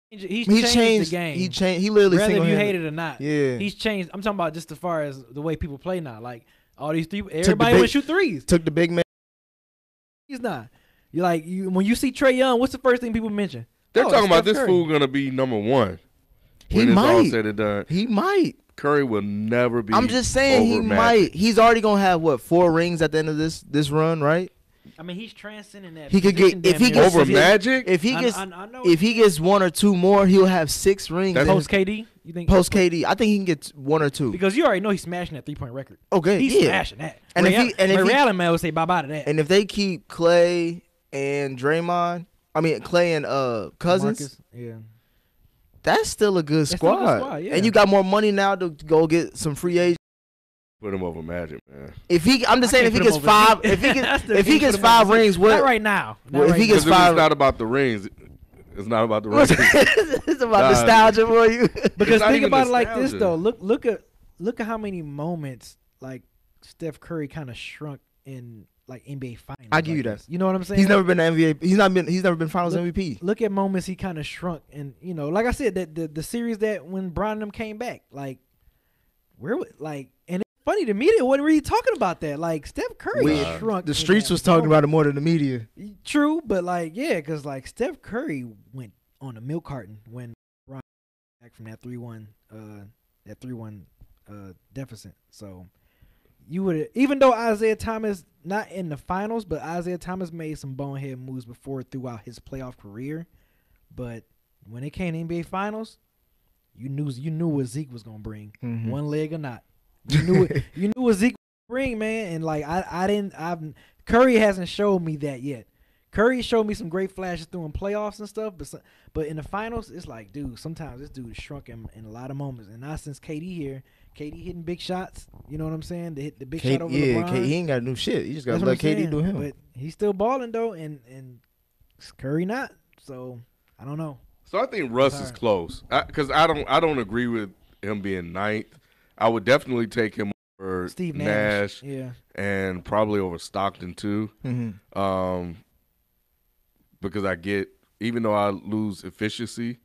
[SPEAKER 2] He's
[SPEAKER 3] he
[SPEAKER 2] changed
[SPEAKER 3] changed
[SPEAKER 2] the game.
[SPEAKER 3] he changed he literally
[SPEAKER 2] Whether you
[SPEAKER 3] single-handed-
[SPEAKER 2] hate it or not.
[SPEAKER 3] Yeah.
[SPEAKER 2] He's changed. I'm talking about just as far as the way people play now. Like all these everybody want to shoot threes.
[SPEAKER 3] Took the big man.
[SPEAKER 2] He's not. You're like when you see Trae Young, what's the first thing people mention?
[SPEAKER 1] They're
[SPEAKER 2] Oh,
[SPEAKER 1] talking about
[SPEAKER 2] Steph
[SPEAKER 1] this
[SPEAKER 2] Curry.
[SPEAKER 1] fool going to be number 1.
[SPEAKER 3] He
[SPEAKER 1] When it's all
[SPEAKER 3] might.
[SPEAKER 1] said and done.
[SPEAKER 3] He might.
[SPEAKER 1] He will never be
[SPEAKER 3] I'm just saying he
[SPEAKER 1] over Magic.
[SPEAKER 3] might. He's already gonna have what 4 rings at the end of this run, right?
[SPEAKER 2] I mean, he's transcending that.
[SPEAKER 3] He could
[SPEAKER 2] position
[SPEAKER 3] get- if
[SPEAKER 2] damn
[SPEAKER 3] he
[SPEAKER 2] near.
[SPEAKER 3] gets-
[SPEAKER 1] Over Magic?
[SPEAKER 3] If he
[SPEAKER 2] I-
[SPEAKER 3] gets
[SPEAKER 2] I know
[SPEAKER 3] if he gets 1 or 2 more, he'll have 6 rings.
[SPEAKER 1] That's-
[SPEAKER 3] in
[SPEAKER 2] post KD, you think
[SPEAKER 3] post KD. I think he can get 1 or 2.
[SPEAKER 2] because you already know he's smashing that 3-point record.
[SPEAKER 3] Okay,
[SPEAKER 2] He's
[SPEAKER 3] yeah.
[SPEAKER 2] smashing that.
[SPEAKER 3] And if he-
[SPEAKER 2] Ray Allen man would say bye bye to that.
[SPEAKER 3] And if they keep Clay and Draymond, Clay and Cousins,
[SPEAKER 2] Marcus, yeah.
[SPEAKER 3] that's still a good
[SPEAKER 2] That's still a good
[SPEAKER 3] squad.
[SPEAKER 2] squad, yeah.
[SPEAKER 3] And you got more money now to go get some free agents.
[SPEAKER 1] Put him over Magic, man.
[SPEAKER 3] I'm just saying, if he gets 5, if he
[SPEAKER 2] That's
[SPEAKER 3] gets
[SPEAKER 2] the
[SPEAKER 3] if he
[SPEAKER 2] thing,
[SPEAKER 3] gets
[SPEAKER 2] put him over
[SPEAKER 3] 5
[SPEAKER 2] Zeke.
[SPEAKER 3] rings, what?
[SPEAKER 2] Not right now. Not
[SPEAKER 3] Well, if
[SPEAKER 2] right
[SPEAKER 3] he
[SPEAKER 2] now.
[SPEAKER 3] gets
[SPEAKER 1] Because
[SPEAKER 3] five-
[SPEAKER 1] it's not about the rings. It's not about the rings.
[SPEAKER 3] It's about
[SPEAKER 1] Nah.
[SPEAKER 3] nostalgia for you.
[SPEAKER 2] Because
[SPEAKER 1] not
[SPEAKER 2] think
[SPEAKER 1] even
[SPEAKER 2] about it like this
[SPEAKER 1] nostalgia.
[SPEAKER 2] though. Look at how many moments like Steph Curry kind of shrunk in like NBA finals.
[SPEAKER 3] I give you
[SPEAKER 2] like
[SPEAKER 3] that.
[SPEAKER 2] this. You know what I'm saying?
[SPEAKER 3] He's never been an NBA. He's never been Finals
[SPEAKER 2] Look-
[SPEAKER 3] MVP.
[SPEAKER 2] Look at moments he kind of shrunk, and like I said, that the series that when Bron and them came back, like and it's funny, the media wasn't really talking about that. Like Steph Curry shrunk.
[SPEAKER 3] The
[SPEAKER 2] in
[SPEAKER 3] streets
[SPEAKER 2] that
[SPEAKER 3] was talking
[SPEAKER 2] moment.
[SPEAKER 3] about it more than the media.
[SPEAKER 2] True, but because Steph Curry went on a milk carton when Bron back from that 3-1 deficit. So you would, even though Isaiah Thomas not in the finals, but Isaiah Thomas made some bonehead moves before throughout his playoff career. But when it came to NBA Finals, you knew what Zeke was gonna bring,
[SPEAKER 3] Mhm.
[SPEAKER 2] one leg or not. You knew what Zeke would bring, man. And like Curry hasn't showed me that yet. Curry showed me some great flashes through in playoffs and stuff, but in the finals, it's like, dude, sometimes this dude is shrunk in a lot of moments. And not since KD here, KD hitting big shots. You know what I'm saying? To hit the big shot over LeBron.
[SPEAKER 3] He ain't got to do shit. You just got
[SPEAKER 2] That's
[SPEAKER 3] to
[SPEAKER 2] what
[SPEAKER 3] let
[SPEAKER 2] I'm
[SPEAKER 3] KD
[SPEAKER 2] saying.
[SPEAKER 3] do him.
[SPEAKER 2] But he's still balling though, and Curry not. So I don't know.
[SPEAKER 1] So I think Russ is
[SPEAKER 2] Sorry.
[SPEAKER 1] close because I don't agree with him being 9th. I would definitely take him over
[SPEAKER 2] Steve
[SPEAKER 1] Nash
[SPEAKER 2] Yeah.
[SPEAKER 1] and probably over Stockton too.
[SPEAKER 3] Mhm.
[SPEAKER 1] Because even though I lose efficiency,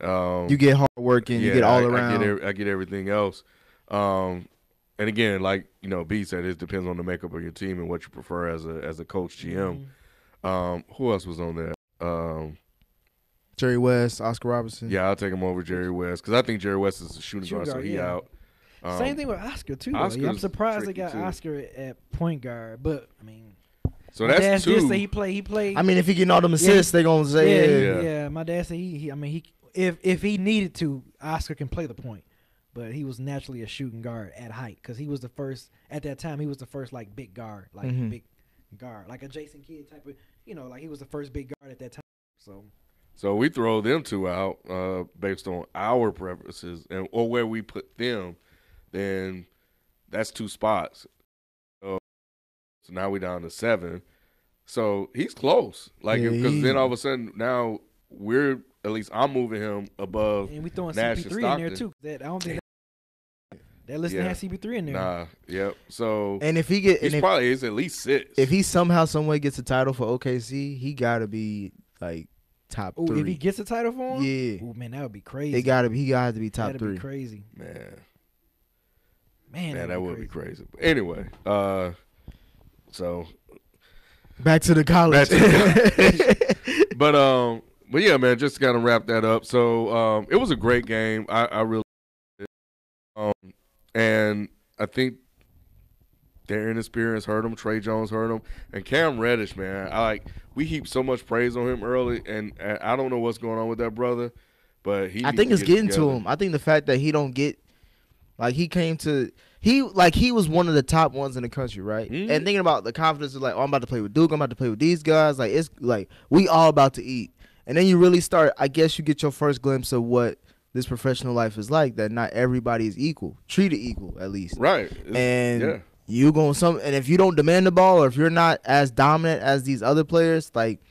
[SPEAKER 3] You get hard work and you get all around.
[SPEAKER 1] I get everything else. And again, like B said, it depends on the makeup of your team and what you prefer as a coach GM. Who else was on there?
[SPEAKER 3] Jerry West, Oscar Robertson.
[SPEAKER 1] Yeah, I'll take him over Jerry West because I think Jerry West is a shooting guard, so he
[SPEAKER 2] yeah.
[SPEAKER 1] out.
[SPEAKER 2] Same thing with Oscar too. Though. Yeah, I'm
[SPEAKER 1] Oscar's
[SPEAKER 2] surprised they
[SPEAKER 1] tricky,
[SPEAKER 2] got
[SPEAKER 1] too.
[SPEAKER 2] Oscar at point guard, but I mean,
[SPEAKER 1] So
[SPEAKER 2] my dad
[SPEAKER 1] that's
[SPEAKER 2] did
[SPEAKER 1] 2.
[SPEAKER 2] say he played.
[SPEAKER 3] I mean, if he getting all them assists, they gonna say
[SPEAKER 1] Yeah.
[SPEAKER 2] yeah. My dad said if he needed to, Oscar can play the point, but he was naturally a shooting guard at height because he was the first at that time. He was the first like big guard, like
[SPEAKER 3] Mhm.
[SPEAKER 2] big guard, like a Jason Kidd type of, like he was the first big guard at that time.
[SPEAKER 1] So we throw them 2 out based on our preferences or where we put them. Then that's 2 spots. So now we're down to 7. So he's close. Like
[SPEAKER 3] Yeah,
[SPEAKER 1] because
[SPEAKER 3] he-
[SPEAKER 1] then all of a sudden now I'm moving him above.
[SPEAKER 2] And we throwing
[SPEAKER 1] Nash and
[SPEAKER 2] CP3 in there
[SPEAKER 1] Stockton.
[SPEAKER 2] too. I don't think that list
[SPEAKER 1] Yeah.
[SPEAKER 2] has CP3 in there.
[SPEAKER 1] Nah, yep. So
[SPEAKER 3] And if
[SPEAKER 1] he's at least 6.
[SPEAKER 3] if he somehow some way gets a title for OKC, he gotta be like top
[SPEAKER 2] Ooh,
[SPEAKER 3] 3.
[SPEAKER 2] if he gets a title for him,
[SPEAKER 3] Yeah.
[SPEAKER 2] ooh, man, that would be crazy.
[SPEAKER 3] He gotta be top
[SPEAKER 2] That'd
[SPEAKER 3] 3.
[SPEAKER 2] be crazy.
[SPEAKER 1] Man,
[SPEAKER 2] Man,
[SPEAKER 1] that would be crazy. But anyway, so
[SPEAKER 3] Back to the college.
[SPEAKER 1] But yeah, man, just to kind of wrap that up. So it was a great game. I really and I think their inexperience hurt him. Trey Jones hurt him, and Cam Reddish, man. We heaped so much praise on him early, and I don't know what's going on with that brother, but
[SPEAKER 3] I think it's getting to him. I think the fact that he don't get Like he was one of the top ones in the country, right?
[SPEAKER 1] Mm-hmm.
[SPEAKER 3] And thinking about the confidence of like, oh, I'm about to play with Duke, I'm about to play with these guys. Like it's like we all about to eat. And then you really start. I guess you get your first glimpse of what this professional life is like. That not everybody is equal, treated equal at least.
[SPEAKER 1] Right.
[SPEAKER 3] And you going and if you don't demand the ball, or if you're not as dominant as these other players, like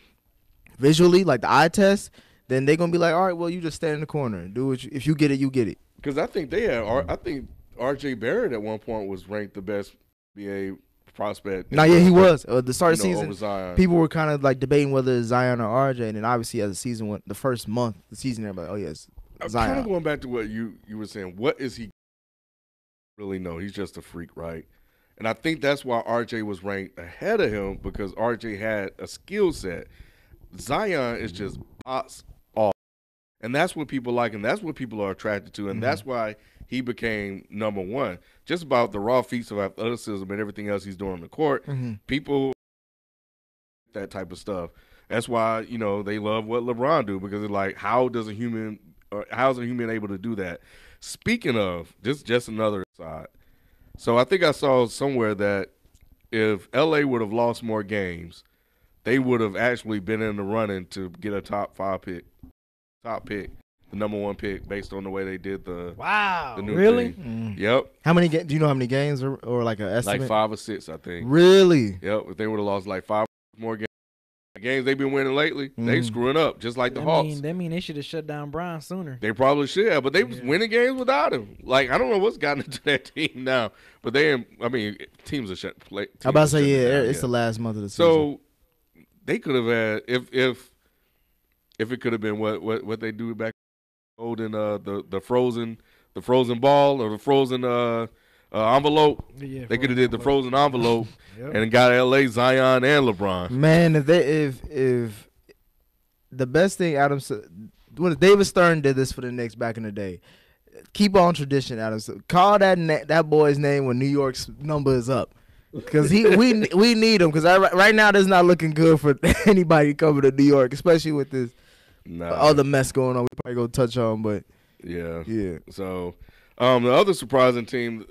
[SPEAKER 3] visually, like the eye test, then they're gonna be like, all right, well, you just stand in the corner and do what if you get it, you get it.
[SPEAKER 1] Because I think I think R.J. Barrett at one point was ranked the best NBA prospect.
[SPEAKER 3] No, yeah, he was. The start of the
[SPEAKER 1] over
[SPEAKER 3] season,
[SPEAKER 1] Zion.
[SPEAKER 3] people were kind of like debating whether it's Zion or RJ, and then obviously as the season went, the first month, the season, everybody, oh yes, Zion.
[SPEAKER 1] Kind of going back to what you were saying. What is he really know? He's just a freak, right? And I think that's why RJ was ranked ahead of him, because RJ had a skill set. Zion is just box off, and that's what people like, and that's what people are attracted to, and that's why he became number one. Just about the raw feats of athleticism and everything else he's doing on the court. People that type of stuff. That's why they love what LeBron do, because it's like, how is a human able to do that? Speaking of, just another side. So I think I saw somewhere that if LA would have lost more games, they would have actually been in the running to get a top pick, the number one pick, based on the way they did the new
[SPEAKER 2] really?
[SPEAKER 1] thing. Yep.
[SPEAKER 3] How many? Do you know how many games or like an estimate?
[SPEAKER 1] Like 5 or 6, I think.
[SPEAKER 3] Really?
[SPEAKER 1] Yep. If they would have lost like 5 more games. The games they've been winning lately, they screwing up just like the Hawks.
[SPEAKER 2] That mean they should have shut down Brian sooner.
[SPEAKER 1] They probably should have, but they was winning games without him. Like, I don't know what's gotten into that team now, but teams are shut. I'm
[SPEAKER 3] about to say, it's the last month of the season.
[SPEAKER 1] So they could have had if it could have been what they do back holding the frozen ball or the frozen envelope.
[SPEAKER 2] Yeah,
[SPEAKER 1] they could have did the frozen envelope and got LA, Zion, and LeBron.
[SPEAKER 3] Man, if the best thing when David Stern did this for the Knicks back in the day, keep on tradition, Adams. Call that boy's name when New York's number is up, because we need him, because right now there's not looking good for anybody coming to New York, especially with this other mess going on. We probably gonna touch on, but yeah.
[SPEAKER 1] So. The other surprising team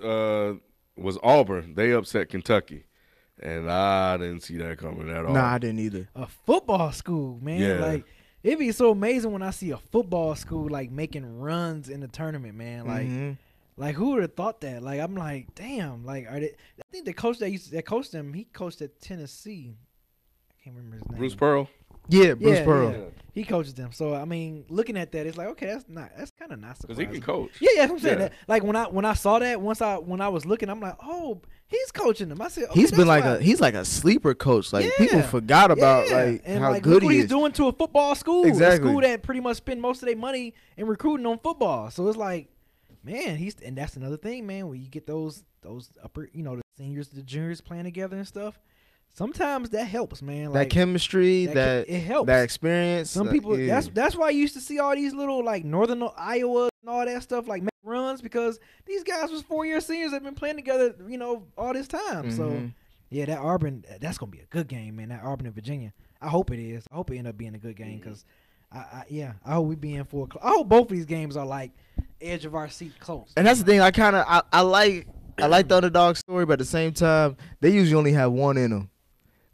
[SPEAKER 1] was Auburn. They upset Kentucky, and I didn't see that coming at all.
[SPEAKER 3] Nah, I didn't either.
[SPEAKER 2] A football school, man.
[SPEAKER 1] Yeah.
[SPEAKER 2] Like, it'd be so amazing when I see a football school like making runs in the tournament, man. Like who would have thought that? Like, I'm like, damn. Like, I think the coach that coached them, he coached at Tennessee. I can't remember his name.
[SPEAKER 1] Bruce Pearl.
[SPEAKER 3] Yeah, Bruce Pearl.
[SPEAKER 2] Yeah. He coaches them. So I mean, looking at that, it's like, okay, that's kind of not surprising.
[SPEAKER 1] Because he can coach.
[SPEAKER 2] Yeah, that's what I'm saying. That, like when I saw that, when I was looking, I'm like, oh, he's coaching them. I said, okay,
[SPEAKER 3] he's been he's like a sleeper coach. Like people forgot about how
[SPEAKER 2] like,
[SPEAKER 3] good
[SPEAKER 2] look what
[SPEAKER 3] he
[SPEAKER 2] he's
[SPEAKER 3] is
[SPEAKER 2] doing to a football school.
[SPEAKER 3] Exactly.
[SPEAKER 2] A school that pretty much spend most of their money in recruiting on football. So it's like, man, and that's another thing, man. When you get those upper, the seniors, the juniors playing together and stuff. Sometimes that helps, man. Like,
[SPEAKER 3] that chemistry, it helps. That experience.
[SPEAKER 2] Some people. That's why you used to see all these little like Northern Iowa and all that stuff like make runs, because these guys was 4-year seniors that have been playing together, all this time. So yeah, that Auburn, that's gonna be a good game, man. That Auburn and Virginia. I hope it is. I hope it end up being a good game, because I hope we be in for. I hope both of these games are like edge of our seat close.
[SPEAKER 3] And that's the thing. I like the underdog story, but at the same time, they usually only have one in them.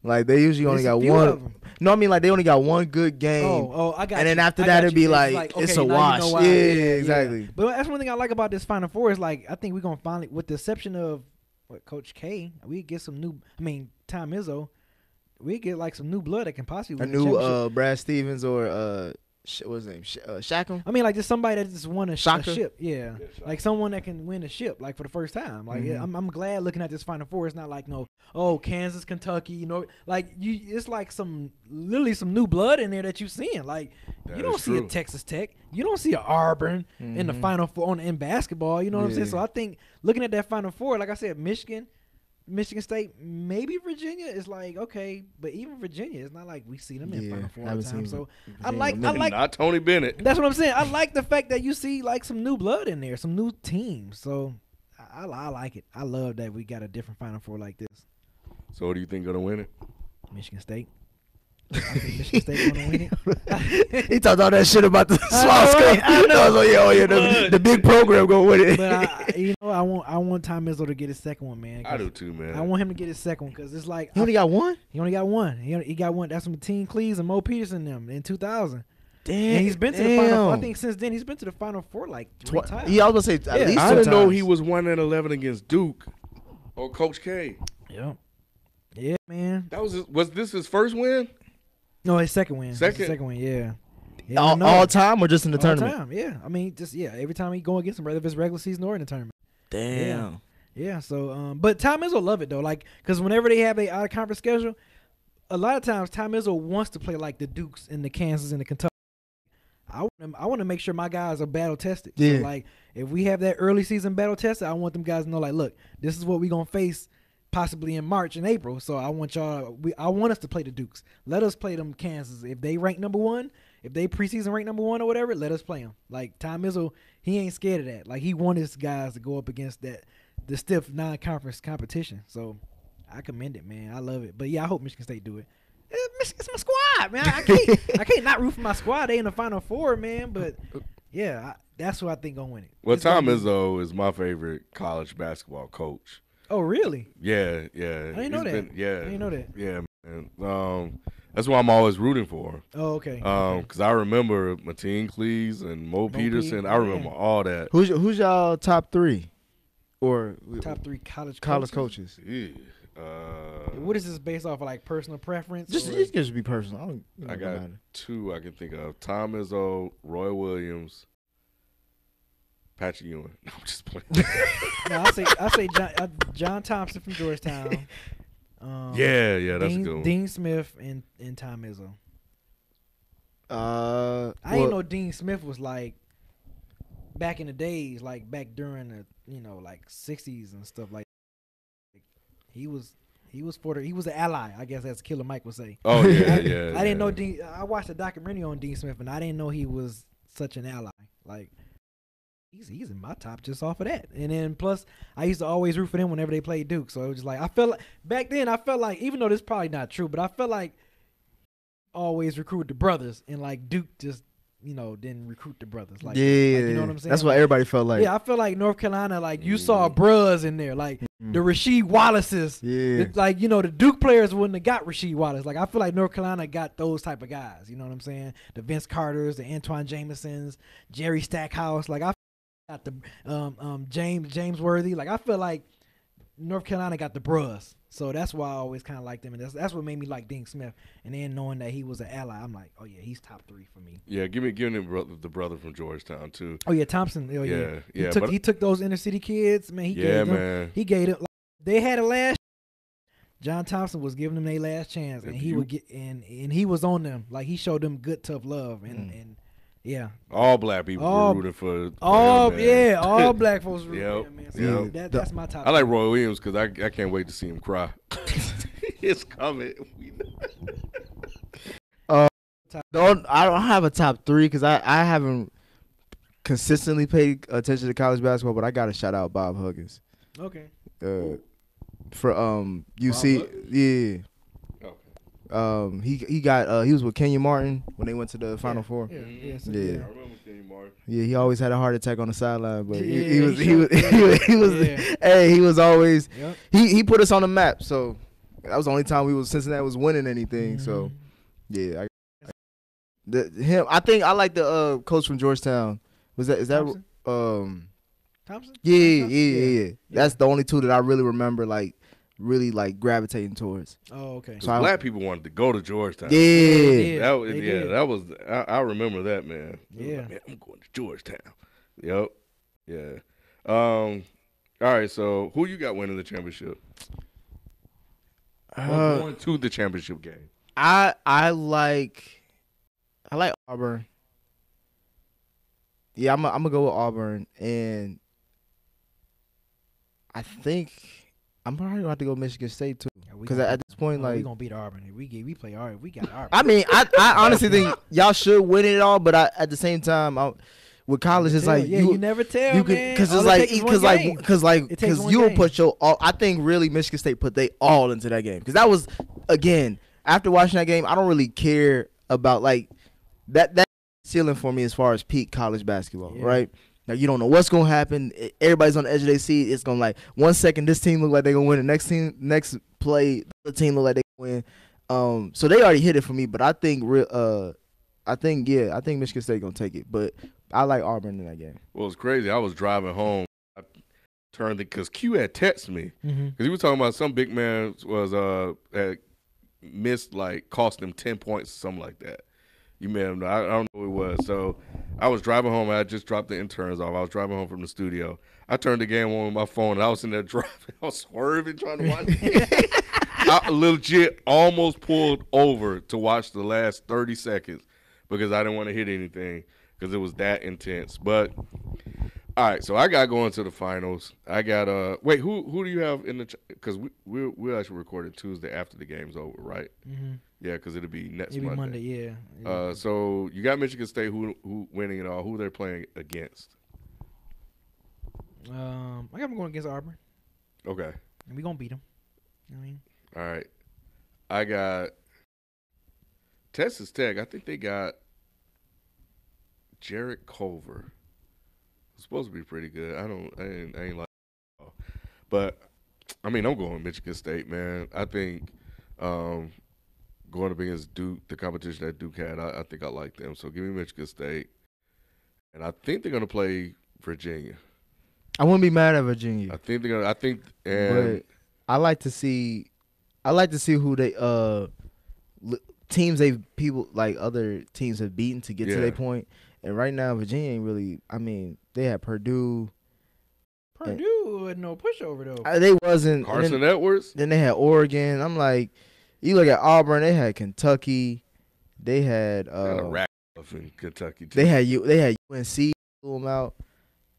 [SPEAKER 3] Like, they usually only got one. No, I mean, like, they only got one good game.
[SPEAKER 2] Oh, I got
[SPEAKER 3] And then
[SPEAKER 2] you.
[SPEAKER 3] after that, it'd be like
[SPEAKER 2] okay,
[SPEAKER 3] it's a
[SPEAKER 2] now
[SPEAKER 3] wash.
[SPEAKER 2] You know
[SPEAKER 3] yeah, exactly.
[SPEAKER 2] But that's one thing I like about this Final Four is, like, I think we're going to finally, with the exception of Coach K, we get some new, Tom Izzo, we get, like, some new blood that can possibly win
[SPEAKER 3] a new Brad Stevens or what's his name? Shackham?
[SPEAKER 2] I mean, like, just somebody that just won a ship. Yeah. Like, someone that can win a ship, like, for the first time. Like, I'm glad looking at this Final Four. It's not like, Kansas, Kentucky, Like, it's like literally some new blood in there that you're seeing. Like, you don't see a Texas Tech. You don't see a Auburn in the Final Four in basketball. You know what I'm saying? So I think looking at that Final Four, like I said, Michigan State, maybe Virginia is like, okay, but even Virginia, it's not like we see them in Final Four all the time. So I like
[SPEAKER 1] not Tony Bennett.
[SPEAKER 2] That's what I'm saying. I like the fact that you see like some new blood in there, some new teams. So I like it. I love that we got a different Final Four like this.
[SPEAKER 1] So who do you think gonna win it?
[SPEAKER 2] Michigan State. I think Michigan State gonna win it.
[SPEAKER 3] He talked all that shit about the small school.
[SPEAKER 2] I know.
[SPEAKER 3] I was like, the big program gonna win it.
[SPEAKER 2] But I want Tom Izzo to get his second one, man.
[SPEAKER 1] I do too, man.
[SPEAKER 2] I want him to get his second one because it's like
[SPEAKER 3] He only got one.
[SPEAKER 2] He only got one. He got one. That's from Teen Cleves and Mo Peterson them in 2000.
[SPEAKER 3] Damn.
[SPEAKER 2] And he's been to the Final Four. I think since then he's been to the Final Four like 3 times.
[SPEAKER 3] Yeah, I was gonna say at least
[SPEAKER 1] I
[SPEAKER 3] 2
[SPEAKER 1] didn't know
[SPEAKER 3] times.
[SPEAKER 1] he was 1-11 against Duke or Coach K.
[SPEAKER 2] Yeah. Yeah, man.
[SPEAKER 1] That was this his first win?
[SPEAKER 2] No, his second win.
[SPEAKER 1] Second?
[SPEAKER 2] His second win, yeah. Yeah,
[SPEAKER 3] all time or just in the
[SPEAKER 2] all
[SPEAKER 3] tournament?
[SPEAKER 2] time, yeah. I mean, every time he go against him, whether if it's regular season or in the tournament.
[SPEAKER 3] Damn.
[SPEAKER 2] Yeah, so but Tom Izzo love it though, like because whenever they have a out of conference schedule, a lot of times Tom Izzo wants to play like the Dukes and the Kansas and the Kentucky. I want to make sure my guys are battle tested.
[SPEAKER 3] Yeah.
[SPEAKER 2] So like if we have that early season battle tested, I want them guys to know like, look, this is what we gonna face possibly in March and April. So I want I want us to play the Dukes. Let us play them Kansas. If they rank number 1, if they preseason rank number 1 or whatever, let us play them. Like Tom Izzo, he ain't scared of that. Like he wants his guys to go up against the stiff non-conference competition. So I commend it, man. I love it. But yeah, I hope Michigan State do it. It's my squad, man. I can't not root for my squad. They in the Final Four, man. But yeah, that's who I think gonna win it.
[SPEAKER 1] Well, Tom Izzo is my favorite college basketball coach.
[SPEAKER 2] Oh, really?
[SPEAKER 1] Yeah. I
[SPEAKER 2] didn't know that. I didn't know that.
[SPEAKER 1] Yeah, man. That's why I'm always rooting for him.
[SPEAKER 2] Oh, okay.
[SPEAKER 1] Because I remember Mateen Cleaves and Mo Peterson. I remember all that.
[SPEAKER 3] Who's y'all top 3? Or
[SPEAKER 2] Top 3 college
[SPEAKER 3] coaches?
[SPEAKER 1] Yeah.
[SPEAKER 2] What is this based off of, like personal preference?
[SPEAKER 3] Just be personal.
[SPEAKER 1] I got 2 I can think of: Tom Izzo, Roy Williams, Patrick Ewing. No, I'm just playing.
[SPEAKER 2] No, I say John Thompson from Georgetown.
[SPEAKER 1] Yeah, that's a good one.
[SPEAKER 2] Dean Smith and Tom Izzo. I didn't know Dean Smith was like back in the days, like back during the like 60s and stuff like that. He was an ally, I guess, as Killer Mike would say.
[SPEAKER 1] Oh yeah,
[SPEAKER 2] I didn't know Dean. I watched a documentary on Dean Smith, and I didn't know he was such an ally. Like he's in my top just off of that. And then plus, I used to always root for them whenever they played Duke. So it was just like back then I felt like, even though this is probably not true, but I felt like always recruit the brothers, and like Duke just didn't recruit the brothers. Like, you know what I'm saying?
[SPEAKER 3] That's what everybody felt like.
[SPEAKER 2] Yeah, I feel like North Carolina, like you saw bros in there, like the Rasheed Wallaces.
[SPEAKER 3] Yeah.
[SPEAKER 2] Like, the Duke players wouldn't have got Rasheed Wallace. Like, I feel like North Carolina got those type of guys. You know what I'm saying? The Vince Carters, the Antoine Jamesons, Jerry Stackhouse. Like, I got the James Worthy. Like, I feel like North Carolina got the bros. So that's why I always kind of liked them, and that's what made me like Dean Smith. And then knowing that he was an ally, I'm like, oh yeah, he's top 3 for me.
[SPEAKER 1] Yeah, give him the brother from Georgetown too.
[SPEAKER 2] Oh yeah, Thompson. Oh yeah.
[SPEAKER 1] Yeah.
[SPEAKER 2] He took those inner city kids, man. He gave them. Like, they had a last. John Thompson was giving them their last chance, and he would get and he was on them. Like, he showed them good tough love, and yeah.
[SPEAKER 1] All black people were rooting for
[SPEAKER 2] all
[SPEAKER 1] him, man.
[SPEAKER 2] all black folks were rooting for him, man. So
[SPEAKER 1] Yep.
[SPEAKER 2] that's my top.
[SPEAKER 1] I like Roy Williams because I can't wait to see him cry. It's coming.
[SPEAKER 3] I don't have a top 3 because I haven't consistently paid attention to college basketball, but I gotta shout out Bob Huggins.
[SPEAKER 2] Okay.
[SPEAKER 3] For UC, yeah. He was with Kenya Martin when they went to the Final Four.
[SPEAKER 2] Yeah.
[SPEAKER 1] I remember Kenny Martin.
[SPEAKER 3] Yeah, he always had a heart attack on the sideline, but
[SPEAKER 2] Yeah,
[SPEAKER 3] he was
[SPEAKER 2] Yeah.
[SPEAKER 3] hey, he was always
[SPEAKER 2] Yep.
[SPEAKER 3] he put us on the map. So that was the only time Cincinnati was winning anything. So yeah, I think I like the coach from Georgetown. Is that
[SPEAKER 2] Thompson? Thompson?
[SPEAKER 3] Yeah. That's the only 2 that I really remember really gravitating towards.
[SPEAKER 2] Oh, okay.
[SPEAKER 1] So black people wanted to go to Georgetown.
[SPEAKER 2] Yeah.
[SPEAKER 1] That was I remember that, man.
[SPEAKER 2] Yeah.
[SPEAKER 1] Like, man, I'm going to Georgetown. Yep. Yeah. All right, so who you got winning the championship? Going to the championship game.
[SPEAKER 3] I like Auburn. Yeah, I'm gonna go with Auburn, and I think I'm probably gonna have to go Michigan State too. Because at this point,
[SPEAKER 2] we gonna beat Auburn. We play Auburn. We got Auburn.
[SPEAKER 3] I mean, I honestly think y'all should win it all, but at the same time, with college, it's like
[SPEAKER 2] you never tell,
[SPEAKER 3] you
[SPEAKER 2] man.
[SPEAKER 3] Because you will put your all. I think really Michigan State put they all into that game because that was again. after watching that game, I don't really care about like that ceiling for me as far as peak college basketball, right? Now you don't know what's gonna happen. Everybody's on the edge of their seat. It's gonna like 1 second this team look like they're gonna win. The next play, the team look like they win. So they already hit it for me. But I think Michigan State gonna take it. But I like Auburn in that game.
[SPEAKER 1] Well, it's crazy. I was driving home. I turned it because Q had texted me because he was talking about some big man was had missed like cost him 10 points or something like that. You may have known. I don't know who it was. So I was driving home. I just dropped the interns off. I was driving home from the studio. I turned the game on with my phone, and I was in there driving. I was swerving, trying to watch it. I legit almost pulled over to watch the last 30 seconds because I didn't want to hit anything because it was that intense. But, all right, so I got going to the finals. I got wait, who do you have in the – because we're actually recording Tuesday after the game's over, right? Mm-hmm. Yeah, because it'll be next Monday.
[SPEAKER 2] It'll be Monday, yeah.
[SPEAKER 1] So you got Michigan State who winning it all. Who they're playing against?
[SPEAKER 2] I got them going against Auburn.
[SPEAKER 1] Okay.
[SPEAKER 2] And we're going to beat them. You know what I mean?
[SPEAKER 1] All right. I got Texas Tech. I think they got Jarrett Culver. It's supposed to be pretty good. I ain't like it. But, I mean, I'm going Michigan State, man. I think going up against Duke, the competition that Duke had, I think I like them. So give me Michigan State. And I think they're going to play Virginia.
[SPEAKER 3] I wouldn't be mad at Virginia.
[SPEAKER 1] I think they're going to
[SPEAKER 3] but I like to see who they teams other teams have beaten to get to their point. And right now Virginia ain't really, I mean, they had Purdue.
[SPEAKER 2] Purdue had no pushover though.
[SPEAKER 3] They wasn't
[SPEAKER 1] Carson Edwards.
[SPEAKER 3] Then they had Oregon. I'm like, you look at Auburn, they had Kentucky. They had
[SPEAKER 1] a rack in Kentucky too.
[SPEAKER 3] They had UNC blew them out.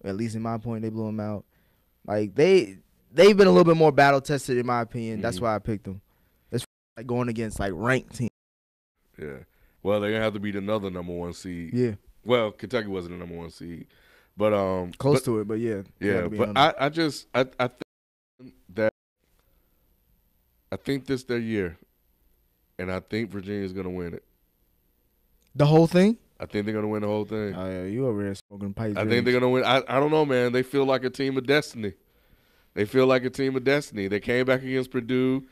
[SPEAKER 3] At least in my point, they blew them out. Like they've been a little bit more battle tested in my opinion. Mm-hmm. That's why I picked them. It's like going against like ranked teams.
[SPEAKER 1] Yeah. Well, they're gonna have to beat another number 1 seed.
[SPEAKER 3] Yeah.
[SPEAKER 1] Well, Kentucky wasn't a number 1 seed, but
[SPEAKER 3] close to it. But yeah.
[SPEAKER 1] Yeah. But I think that I think this their year, and I think Virginia's gonna win it.
[SPEAKER 3] The whole thing.
[SPEAKER 1] I think they're gonna win the whole thing.
[SPEAKER 3] Oh yeah, you over there smoking pipe.
[SPEAKER 1] I think they're gonna win. I don't know, man. They feel like a team of destiny. They came back against Purdue.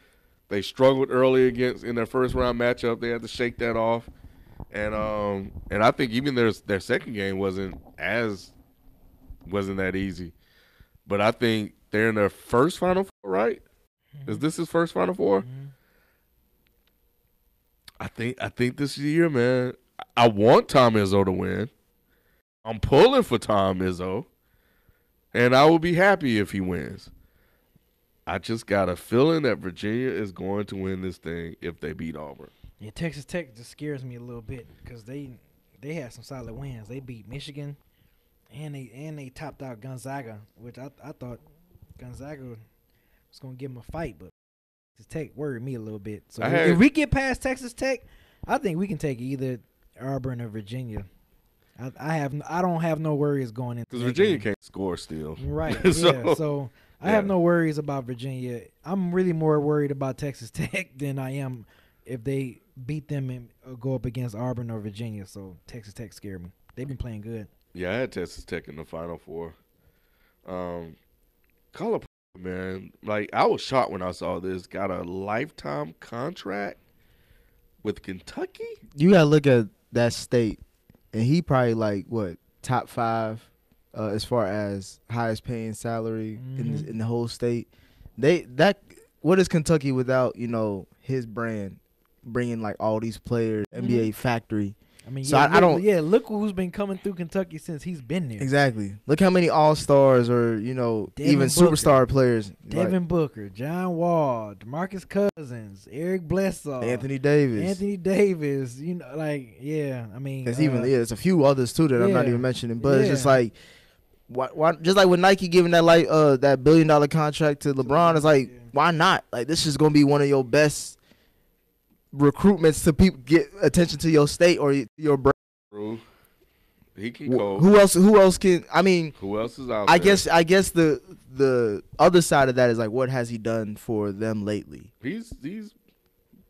[SPEAKER 1] They struggled early in their first round matchup. They had to shake that off, and I think even their second game wasn't that easy. But I think they're in their first Final Four, right? Mm-hmm. Is this his first Final Four? Mm-hmm. I think this is the year, man. I want Tom Izzo to win. I'm pulling for Tom Izzo, and I will be happy if he wins. I just got a feeling that Virginia is going to win this thing if they beat Auburn.
[SPEAKER 2] Yeah, Texas Tech just scares me a little bit because they had some solid wins. They beat Michigan, and they topped out Gonzaga, which I thought Gonzaga was going to give them a fight, but Texas Tech worried me a little bit. So if we get past Texas Tech, I think we can take either Auburn or Virginia. I don't have no worries going into
[SPEAKER 1] because Virginia can't score still.
[SPEAKER 2] Right. So I have no worries about Virginia. I'm really more worried about Texas Tech than I am if they beat them and go up against Auburn or Virginia. So Texas Tech scared me. They've been playing good.
[SPEAKER 1] Yeah, I had Texas Tech in the Final Four. Calipari, man, like I was shocked when I saw this. Got a lifetime contract with Kentucky.
[SPEAKER 3] You gotta look at that state, and he probably like what top 5 as far as highest paying salary in the whole state. What is Kentucky without his brand bringing like all these players, NBA factory.
[SPEAKER 2] I mean, so I don't. Yeah, look who's been coming through Kentucky since he's been there.
[SPEAKER 3] Exactly. Look how many All-Stars or even superstar players.
[SPEAKER 2] Devin Booker, John Wall, DeMarcus Cousins, Eric Bledsoe,
[SPEAKER 3] Anthony Davis.
[SPEAKER 2] I mean,
[SPEAKER 3] there's a few others too that I'm not even mentioning, but it's just like, why? Just like with Nike giving that that $1 billion contract to LeBron, it's like, why not? Like this is gonna be one of your best recruitments to people get attention to your state or your brand.
[SPEAKER 1] True. He can go.
[SPEAKER 3] Who else can? I mean,
[SPEAKER 1] who else is out there?
[SPEAKER 3] I guess the other side of that is like, what has he done for them lately?
[SPEAKER 1] He's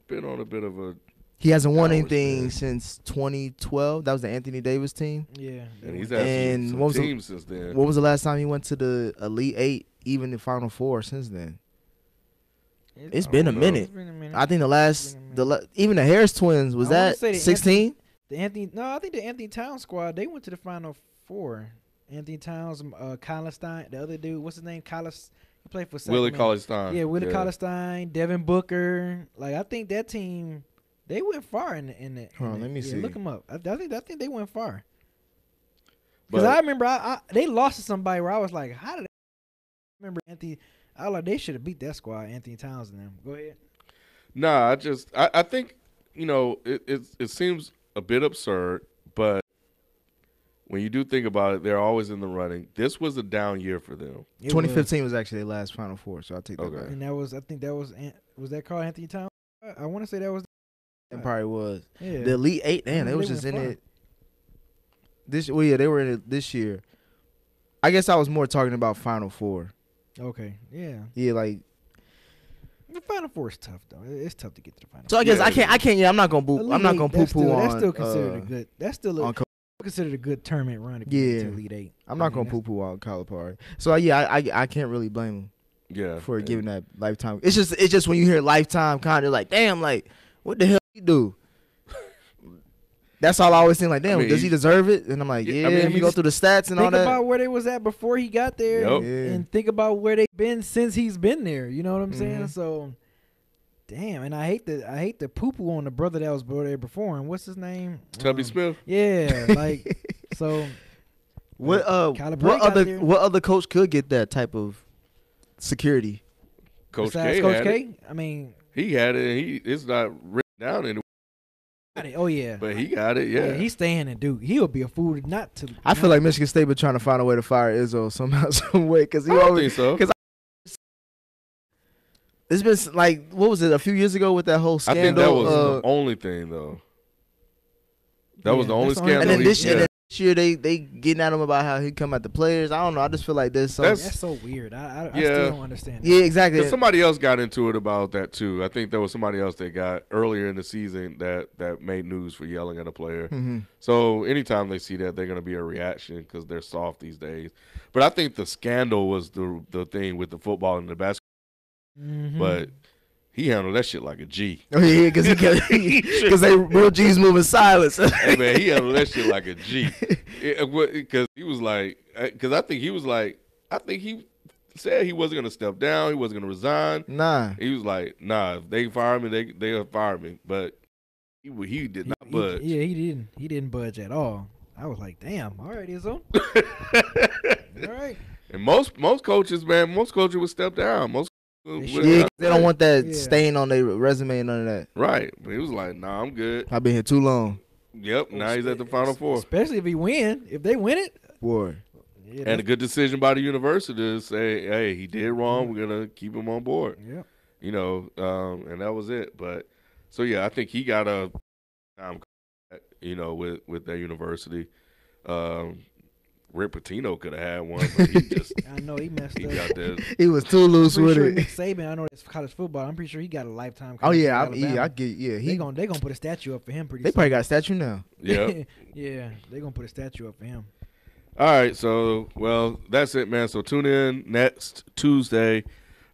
[SPEAKER 1] been on a bit of a.
[SPEAKER 3] He hasn't won
[SPEAKER 1] Downward
[SPEAKER 3] anything
[SPEAKER 1] spiral.
[SPEAKER 3] since 2012. That was the Anthony Davis team.
[SPEAKER 2] Yeah.
[SPEAKER 1] And he's
[SPEAKER 2] had.
[SPEAKER 1] had
[SPEAKER 3] And
[SPEAKER 1] some
[SPEAKER 3] what was the-
[SPEAKER 1] teams since then.
[SPEAKER 3] What was the last time he went to the Elite Eight, even the Final Four since then? It's been a
[SPEAKER 1] know.
[SPEAKER 3] minute. I think the last, even the Harris twins, was
[SPEAKER 2] I wanna
[SPEAKER 3] that
[SPEAKER 2] say the
[SPEAKER 3] 16?
[SPEAKER 2] I think the Anthony Towns squad, they went to the Final Four. Anthony Towns, Colin Stein, the other dude, what's his name? He played for
[SPEAKER 1] Willie
[SPEAKER 2] Sacramento.
[SPEAKER 1] Cauley-Stein.
[SPEAKER 2] Yeah, Willie Cauley-Stein, Devin Booker. Like, I think that team, they went far in the.
[SPEAKER 3] Hold on, let me see.
[SPEAKER 2] Look them up. I think they went far. Because
[SPEAKER 1] But
[SPEAKER 2] I remember they lost to somebody where I was like, how did they remember Anthony? I was like, they should have beat that squad, Anthony Towns and them. Go ahead.
[SPEAKER 1] Nah, I think, it seems a bit absurd, but when you do think about it, they're always in the running. This was a down year for them.
[SPEAKER 2] It
[SPEAKER 3] 2015 was actually their last Final Four, so I'll take that
[SPEAKER 1] Okay.
[SPEAKER 3] back.
[SPEAKER 2] And that was, I think that was that Carl Anthony Towns? I want to say that was.
[SPEAKER 3] It probably was.
[SPEAKER 2] Yeah.
[SPEAKER 3] The Elite Eight, damn,
[SPEAKER 2] Yeah,
[SPEAKER 3] they was
[SPEAKER 2] they
[SPEAKER 3] just
[SPEAKER 2] went
[SPEAKER 3] in
[SPEAKER 2] far.
[SPEAKER 3] it. They were in it this year. I guess I was more talking about Final Four.
[SPEAKER 2] Okay. Yeah.
[SPEAKER 3] Yeah, like,
[SPEAKER 2] The Final Four is tough though. It's tough to get to the Final.
[SPEAKER 3] so I guess
[SPEAKER 1] Yeah.
[SPEAKER 3] I can't. Yeah, I'm not gonna
[SPEAKER 2] Elite
[SPEAKER 3] I'm not
[SPEAKER 2] Eight,
[SPEAKER 3] gonna
[SPEAKER 2] that's
[SPEAKER 3] poo poo
[SPEAKER 2] still-
[SPEAKER 3] on.
[SPEAKER 2] That's still considered a good. That's still
[SPEAKER 3] on
[SPEAKER 2] considered a good tournament run. To
[SPEAKER 3] Yeah.
[SPEAKER 2] get to Elite Eight.
[SPEAKER 3] I'm not
[SPEAKER 2] I mean,
[SPEAKER 3] gonna poo poo on Calipari. So yeah, I can't really blame him
[SPEAKER 1] Yeah.
[SPEAKER 3] for
[SPEAKER 1] and-
[SPEAKER 3] giving that lifetime. It's just when you hear lifetime, kind of like, damn, like what the hell he do? That's all I always think. Like, damn,
[SPEAKER 1] I mean,
[SPEAKER 3] does he deserve it? And I'm like,
[SPEAKER 1] Yeah,
[SPEAKER 3] yeah.
[SPEAKER 1] I mean,
[SPEAKER 3] Let me go
[SPEAKER 1] he's-
[SPEAKER 3] through the stats and all
[SPEAKER 2] Think
[SPEAKER 3] that.
[SPEAKER 2] about where they was at before he got there,
[SPEAKER 1] Yep.
[SPEAKER 3] Yeah.
[SPEAKER 2] and think about where they've been since he's been there. You know what I'm saying?
[SPEAKER 3] Mhm.
[SPEAKER 2] So, damn. And I hate the poo poo on the brother that was there before. And what's his name?
[SPEAKER 1] Tubby Smith.
[SPEAKER 2] Yeah, like so.
[SPEAKER 3] What
[SPEAKER 2] Calipari got there.
[SPEAKER 3] what other coach could get that type of security?
[SPEAKER 1] Coach
[SPEAKER 2] Besides
[SPEAKER 1] K
[SPEAKER 2] Coach
[SPEAKER 1] had
[SPEAKER 2] K,
[SPEAKER 1] it.
[SPEAKER 2] I mean,
[SPEAKER 1] He had it. It's not written down anywhere,
[SPEAKER 2] got it. Oh yeah.
[SPEAKER 1] but he got it. Yeah.
[SPEAKER 2] He's staying in Duke. He'll be a fool not to.
[SPEAKER 3] I feel like Michigan State been trying to find a way to fire Izzo somehow, some way, because he
[SPEAKER 1] I don't
[SPEAKER 3] always.
[SPEAKER 1] think so.
[SPEAKER 3] 'cause It's been like, what was it, a few years ago with that whole
[SPEAKER 1] I
[SPEAKER 3] scandal?
[SPEAKER 1] think that was
[SPEAKER 3] uh,
[SPEAKER 1] the only thing, though. That was
[SPEAKER 2] Yeah,
[SPEAKER 1] the only
[SPEAKER 2] that's the only
[SPEAKER 1] scandal.
[SPEAKER 3] and then
[SPEAKER 2] he-
[SPEAKER 3] this,
[SPEAKER 1] yeah.
[SPEAKER 3] and then this year they getting at him about how he come at the players. I don't know. I just feel like there's some.
[SPEAKER 2] That's so weird. I
[SPEAKER 1] Yeah.
[SPEAKER 2] still don't understand. That.
[SPEAKER 3] Yeah, exactly.
[SPEAKER 1] Because somebody else got into it about that too. I think there was somebody else that got earlier in the season that made news for yelling at a player.
[SPEAKER 3] Mhm.
[SPEAKER 1] So anytime they see that, they're going to be a reaction because they're soft these days. But I think the scandal was the thing with the football and the basketball.
[SPEAKER 2] Mhm.
[SPEAKER 1] But he handled that shit like a G.
[SPEAKER 3] Oh yeah, because they real G's moving silence.
[SPEAKER 1] Hey man, he handled that shit like a G. Because he was like, because I think he said he wasn't gonna step down, he wasn't gonna resign.
[SPEAKER 3] Nah.
[SPEAKER 1] He was like, nah, if they fire me, they'll fire me. But he did not budge.
[SPEAKER 2] Yeah, he didn't budge at all. I was like, damn. All right, Izzo. All right.
[SPEAKER 1] And most coaches would step down. Most
[SPEAKER 2] They
[SPEAKER 1] would-
[SPEAKER 2] should.
[SPEAKER 3] Yeah, 'cause they don't want that
[SPEAKER 2] Yeah.
[SPEAKER 3] stain on their resume and none of that.
[SPEAKER 1] right. But he was like, nah, I'm good.
[SPEAKER 3] I've been here too long.
[SPEAKER 1] Yep. Now he's at the Final Four.
[SPEAKER 2] Especially if he win. If they win it.
[SPEAKER 3] Boy.
[SPEAKER 2] Yeah,
[SPEAKER 1] And a good decision by the university to say, hey, he did wrong. We're gonna keep him on board.
[SPEAKER 2] yeah.
[SPEAKER 1] You know, and that was it. But so yeah, I think he got a time, with that university. Rick Pitino could have had one, but he just
[SPEAKER 2] I know he messed
[SPEAKER 1] he
[SPEAKER 2] up.
[SPEAKER 1] got that.
[SPEAKER 3] He was too loose
[SPEAKER 2] Pretty
[SPEAKER 3] with
[SPEAKER 2] sure
[SPEAKER 3] it.
[SPEAKER 2] Nick Saban, I know it's college football. I'm pretty sure he got a lifetime.
[SPEAKER 3] Oh yeah,
[SPEAKER 2] contract with Alabama.
[SPEAKER 3] I get
[SPEAKER 2] They
[SPEAKER 3] he.
[SPEAKER 2] gonna put a statue up for him pretty
[SPEAKER 3] They
[SPEAKER 2] soon.
[SPEAKER 3] probably got a statue now.
[SPEAKER 1] Yeah.
[SPEAKER 2] Yeah, they gonna put a statue up for him.
[SPEAKER 1] All right, so that's it, man. So tune in next Tuesday,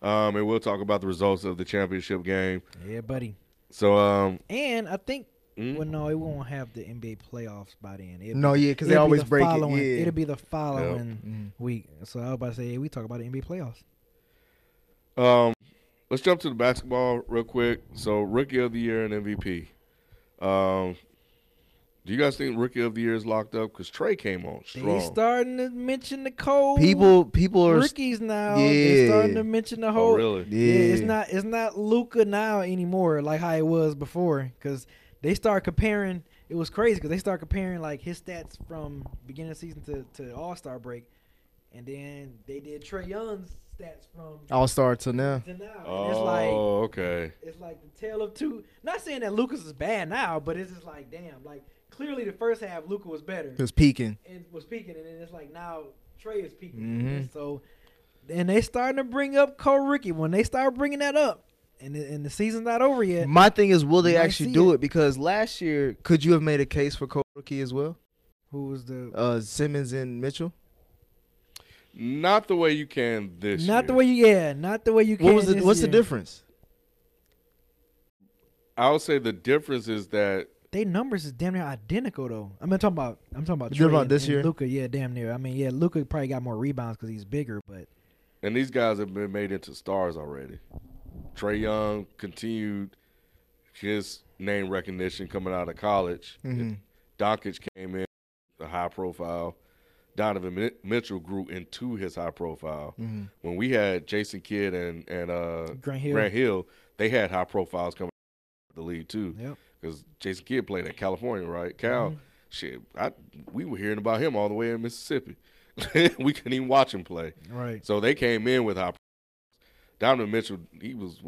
[SPEAKER 1] and we'll talk about the results of the championship game.
[SPEAKER 2] Yeah, buddy.
[SPEAKER 1] So
[SPEAKER 2] And I think
[SPEAKER 1] mm,
[SPEAKER 2] well, no, it won't have the NBA playoffs by then.
[SPEAKER 3] No, yeah, because they
[SPEAKER 2] It'll be
[SPEAKER 3] always
[SPEAKER 2] the
[SPEAKER 3] break
[SPEAKER 2] following,
[SPEAKER 3] it. Yeah.
[SPEAKER 2] It'll be the following
[SPEAKER 3] Mhm.
[SPEAKER 2] week. So I was about to say, hey, we talk about the NBA playoffs.
[SPEAKER 1] let's jump to the basketball real quick. So rookie of the year and MVP. Do you guys think rookie of the year is locked up? Because Trey came on
[SPEAKER 2] They
[SPEAKER 1] strong.
[SPEAKER 2] starting to mention the cold
[SPEAKER 3] People are
[SPEAKER 2] rookies now. They
[SPEAKER 3] Yeah.
[SPEAKER 2] starting to mention the
[SPEAKER 1] Oh,
[SPEAKER 2] whole.
[SPEAKER 1] really?
[SPEAKER 3] yeah.
[SPEAKER 2] It's not Luka now anymore like how it was before because they start comparing. It was crazy because they start comparing like his stats from beginning of the season to All-Star break, and then they did Trey Young's stats from
[SPEAKER 3] All-Star to now.
[SPEAKER 2] to now. And
[SPEAKER 1] Oh, okay.
[SPEAKER 2] it's like the tale of two. Not saying that Lucas is bad now, but it's just like damn, like clearly the first half Luka was better
[SPEAKER 3] He was peaking.
[SPEAKER 2] and was peaking, and then it's like now Trey is peaking.
[SPEAKER 3] Mhm.
[SPEAKER 2] And so, and they starting to bring up co-rookie. When they start bringing that up, and the season's not over yet.
[SPEAKER 3] My thing is, will they
[SPEAKER 2] You might
[SPEAKER 3] actually
[SPEAKER 2] see
[SPEAKER 3] do
[SPEAKER 2] it.
[SPEAKER 3] it? Because last year, could you have made a case for rookie as well?
[SPEAKER 2] Who was the
[SPEAKER 3] Simmons and Mitchell.
[SPEAKER 1] Not the way you can this year.
[SPEAKER 2] not the way you can.
[SPEAKER 3] What's the difference?
[SPEAKER 1] I would say the difference is that
[SPEAKER 2] They numbers is damn near identical though. I'm talking about
[SPEAKER 3] You're
[SPEAKER 2] Trey
[SPEAKER 3] about this year?
[SPEAKER 2] Luka, yeah, damn near. I mean, yeah, Luka probably got more rebounds because he's bigger, but
[SPEAKER 1] and these guys have been made into stars already. Trae Young continued his name recognition coming out of college.
[SPEAKER 3] Mhm.
[SPEAKER 1] Doncic came in a high profile. Donovan Mitchell grew into his high profile.
[SPEAKER 3] Mhm.
[SPEAKER 1] When we had Jason Kidd and
[SPEAKER 2] Grant Hill.
[SPEAKER 1] Grant Hill, they had high profiles coming out of the league too.
[SPEAKER 2] Yep.
[SPEAKER 1] Because Jason Kidd played at California, right? Cal,
[SPEAKER 2] Mhm.
[SPEAKER 1] shit, we were hearing about him all the way in Mississippi. We couldn't even watch him play.
[SPEAKER 2] Right.
[SPEAKER 1] So they came in with high. Donovan Mitchell, he was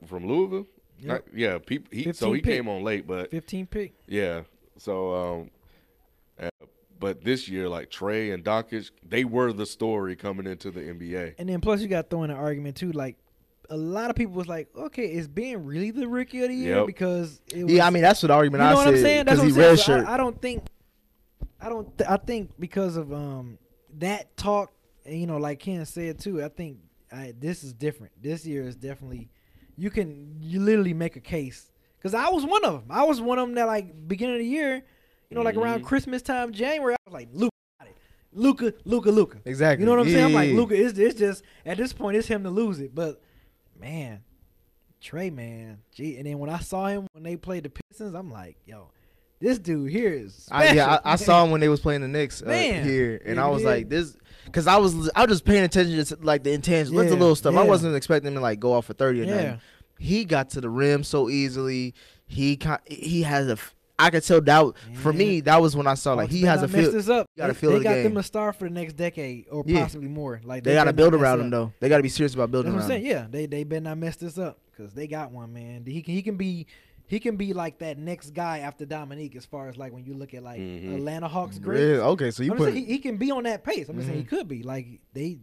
[SPEAKER 1] from Louisville?
[SPEAKER 2] Yep.
[SPEAKER 1] Yeah, he
[SPEAKER 2] 15 pick.
[SPEAKER 1] came on late, but
[SPEAKER 2] 15 pick.
[SPEAKER 1] yeah. So, but this year, like Trey and Doncic, they were the story coming into the NBA.
[SPEAKER 2] And then plus you got to throw in an argument too, like a lot of people was like, okay, is Ben really the rookie of the year?
[SPEAKER 1] Yep.
[SPEAKER 2] Because it was,
[SPEAKER 3] Yeah, I mean that's what the argument
[SPEAKER 2] you know
[SPEAKER 3] I
[SPEAKER 2] what
[SPEAKER 3] said.
[SPEAKER 2] I'm saying? That's what I'm
[SPEAKER 3] he
[SPEAKER 2] saying.
[SPEAKER 3] red
[SPEAKER 2] So
[SPEAKER 3] shirt.
[SPEAKER 2] I think because of that talk, and, you know, like Ken said too, I think this is different. This year is definitely you literally make a case. Because I was one of them. I was one of them that like beginning of the year, you know, like around Christmas time, January, I was like, Luka.
[SPEAKER 3] Exactly.
[SPEAKER 2] You know what I'm saying? I'm like,
[SPEAKER 3] Yeah.
[SPEAKER 2] Luka, it's just at this point it's him to lose it. But man, Trey, man, gee. And then when I saw him when they played the Pistons, I'm like, yo, this dude here is special.
[SPEAKER 3] I saw him when they was playing the Knicks
[SPEAKER 2] Man.
[SPEAKER 3] here, and
[SPEAKER 2] Yeah,
[SPEAKER 3] I was
[SPEAKER 2] yeah.
[SPEAKER 3] like, this, because I was just paying attention to like the intangibles, the
[SPEAKER 2] Yeah,
[SPEAKER 3] little stuff. I
[SPEAKER 2] yeah.
[SPEAKER 3] wasn't expecting him to like go off for 30 or
[SPEAKER 2] Yeah.
[SPEAKER 3] nothing. He got to the rim so easily. He has a. I could tell that for me that was when I saw like he has a
[SPEAKER 2] mess
[SPEAKER 3] feel.
[SPEAKER 2] this up.
[SPEAKER 3] you gotta
[SPEAKER 2] They-
[SPEAKER 3] feel
[SPEAKER 2] They
[SPEAKER 3] the
[SPEAKER 2] got
[SPEAKER 3] game.
[SPEAKER 2] them to star for the next decade or
[SPEAKER 3] Yeah.
[SPEAKER 2] possibly more. Like
[SPEAKER 3] They got to
[SPEAKER 2] better
[SPEAKER 3] build
[SPEAKER 2] not mess
[SPEAKER 3] around
[SPEAKER 2] it
[SPEAKER 3] him
[SPEAKER 2] up.
[SPEAKER 3] though. They got to be serious about building
[SPEAKER 2] That's what I'm
[SPEAKER 3] around him.
[SPEAKER 2] saying. Yeah, they better not mess this up because they got one, man. He can be like that next guy after Dominique as far as like when you look at like Atlanta Hawks great.
[SPEAKER 3] Yeah, okay, so you
[SPEAKER 2] I'm
[SPEAKER 3] put
[SPEAKER 2] just saying he can be on that pace. I'm just saying he could be like they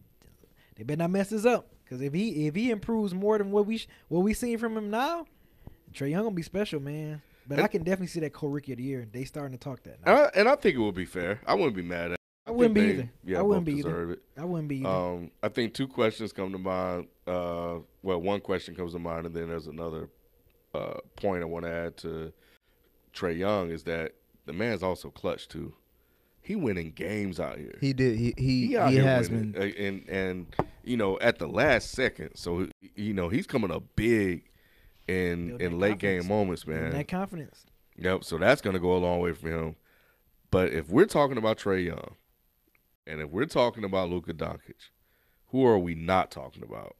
[SPEAKER 2] better not mess this up because if he improves more than what we seen from him now, Trae Young gonna be special, man. But I can definitely see that co-rookie of the year. They starting to talk that now.
[SPEAKER 1] And I think it would be fair. I wouldn't be mad at it.
[SPEAKER 2] I wouldn't
[SPEAKER 1] think
[SPEAKER 2] be
[SPEAKER 1] they-
[SPEAKER 2] either.
[SPEAKER 1] Yeah,
[SPEAKER 2] I wouldn't
[SPEAKER 1] both
[SPEAKER 2] be either.
[SPEAKER 1] deserve it.
[SPEAKER 2] I wouldn't be either.
[SPEAKER 1] I think two questions come to mind. One question comes to mind, and then there's another point I want to add to Trae Young is that the man's also clutch too. He winning games out here.
[SPEAKER 3] He did. He
[SPEAKER 1] out here
[SPEAKER 3] has
[SPEAKER 1] winning.
[SPEAKER 3] been.
[SPEAKER 1] And you know at the last second. So you know he's coming up big in
[SPEAKER 2] Build that
[SPEAKER 1] late game
[SPEAKER 2] confidence.
[SPEAKER 1] moments,
[SPEAKER 2] Building
[SPEAKER 1] man.
[SPEAKER 2] that confidence.
[SPEAKER 1] Yep. So that's gonna go a long way for him. But if we're talking about Trae Young, and if we're talking about Luka Doncic, who are we not talking about?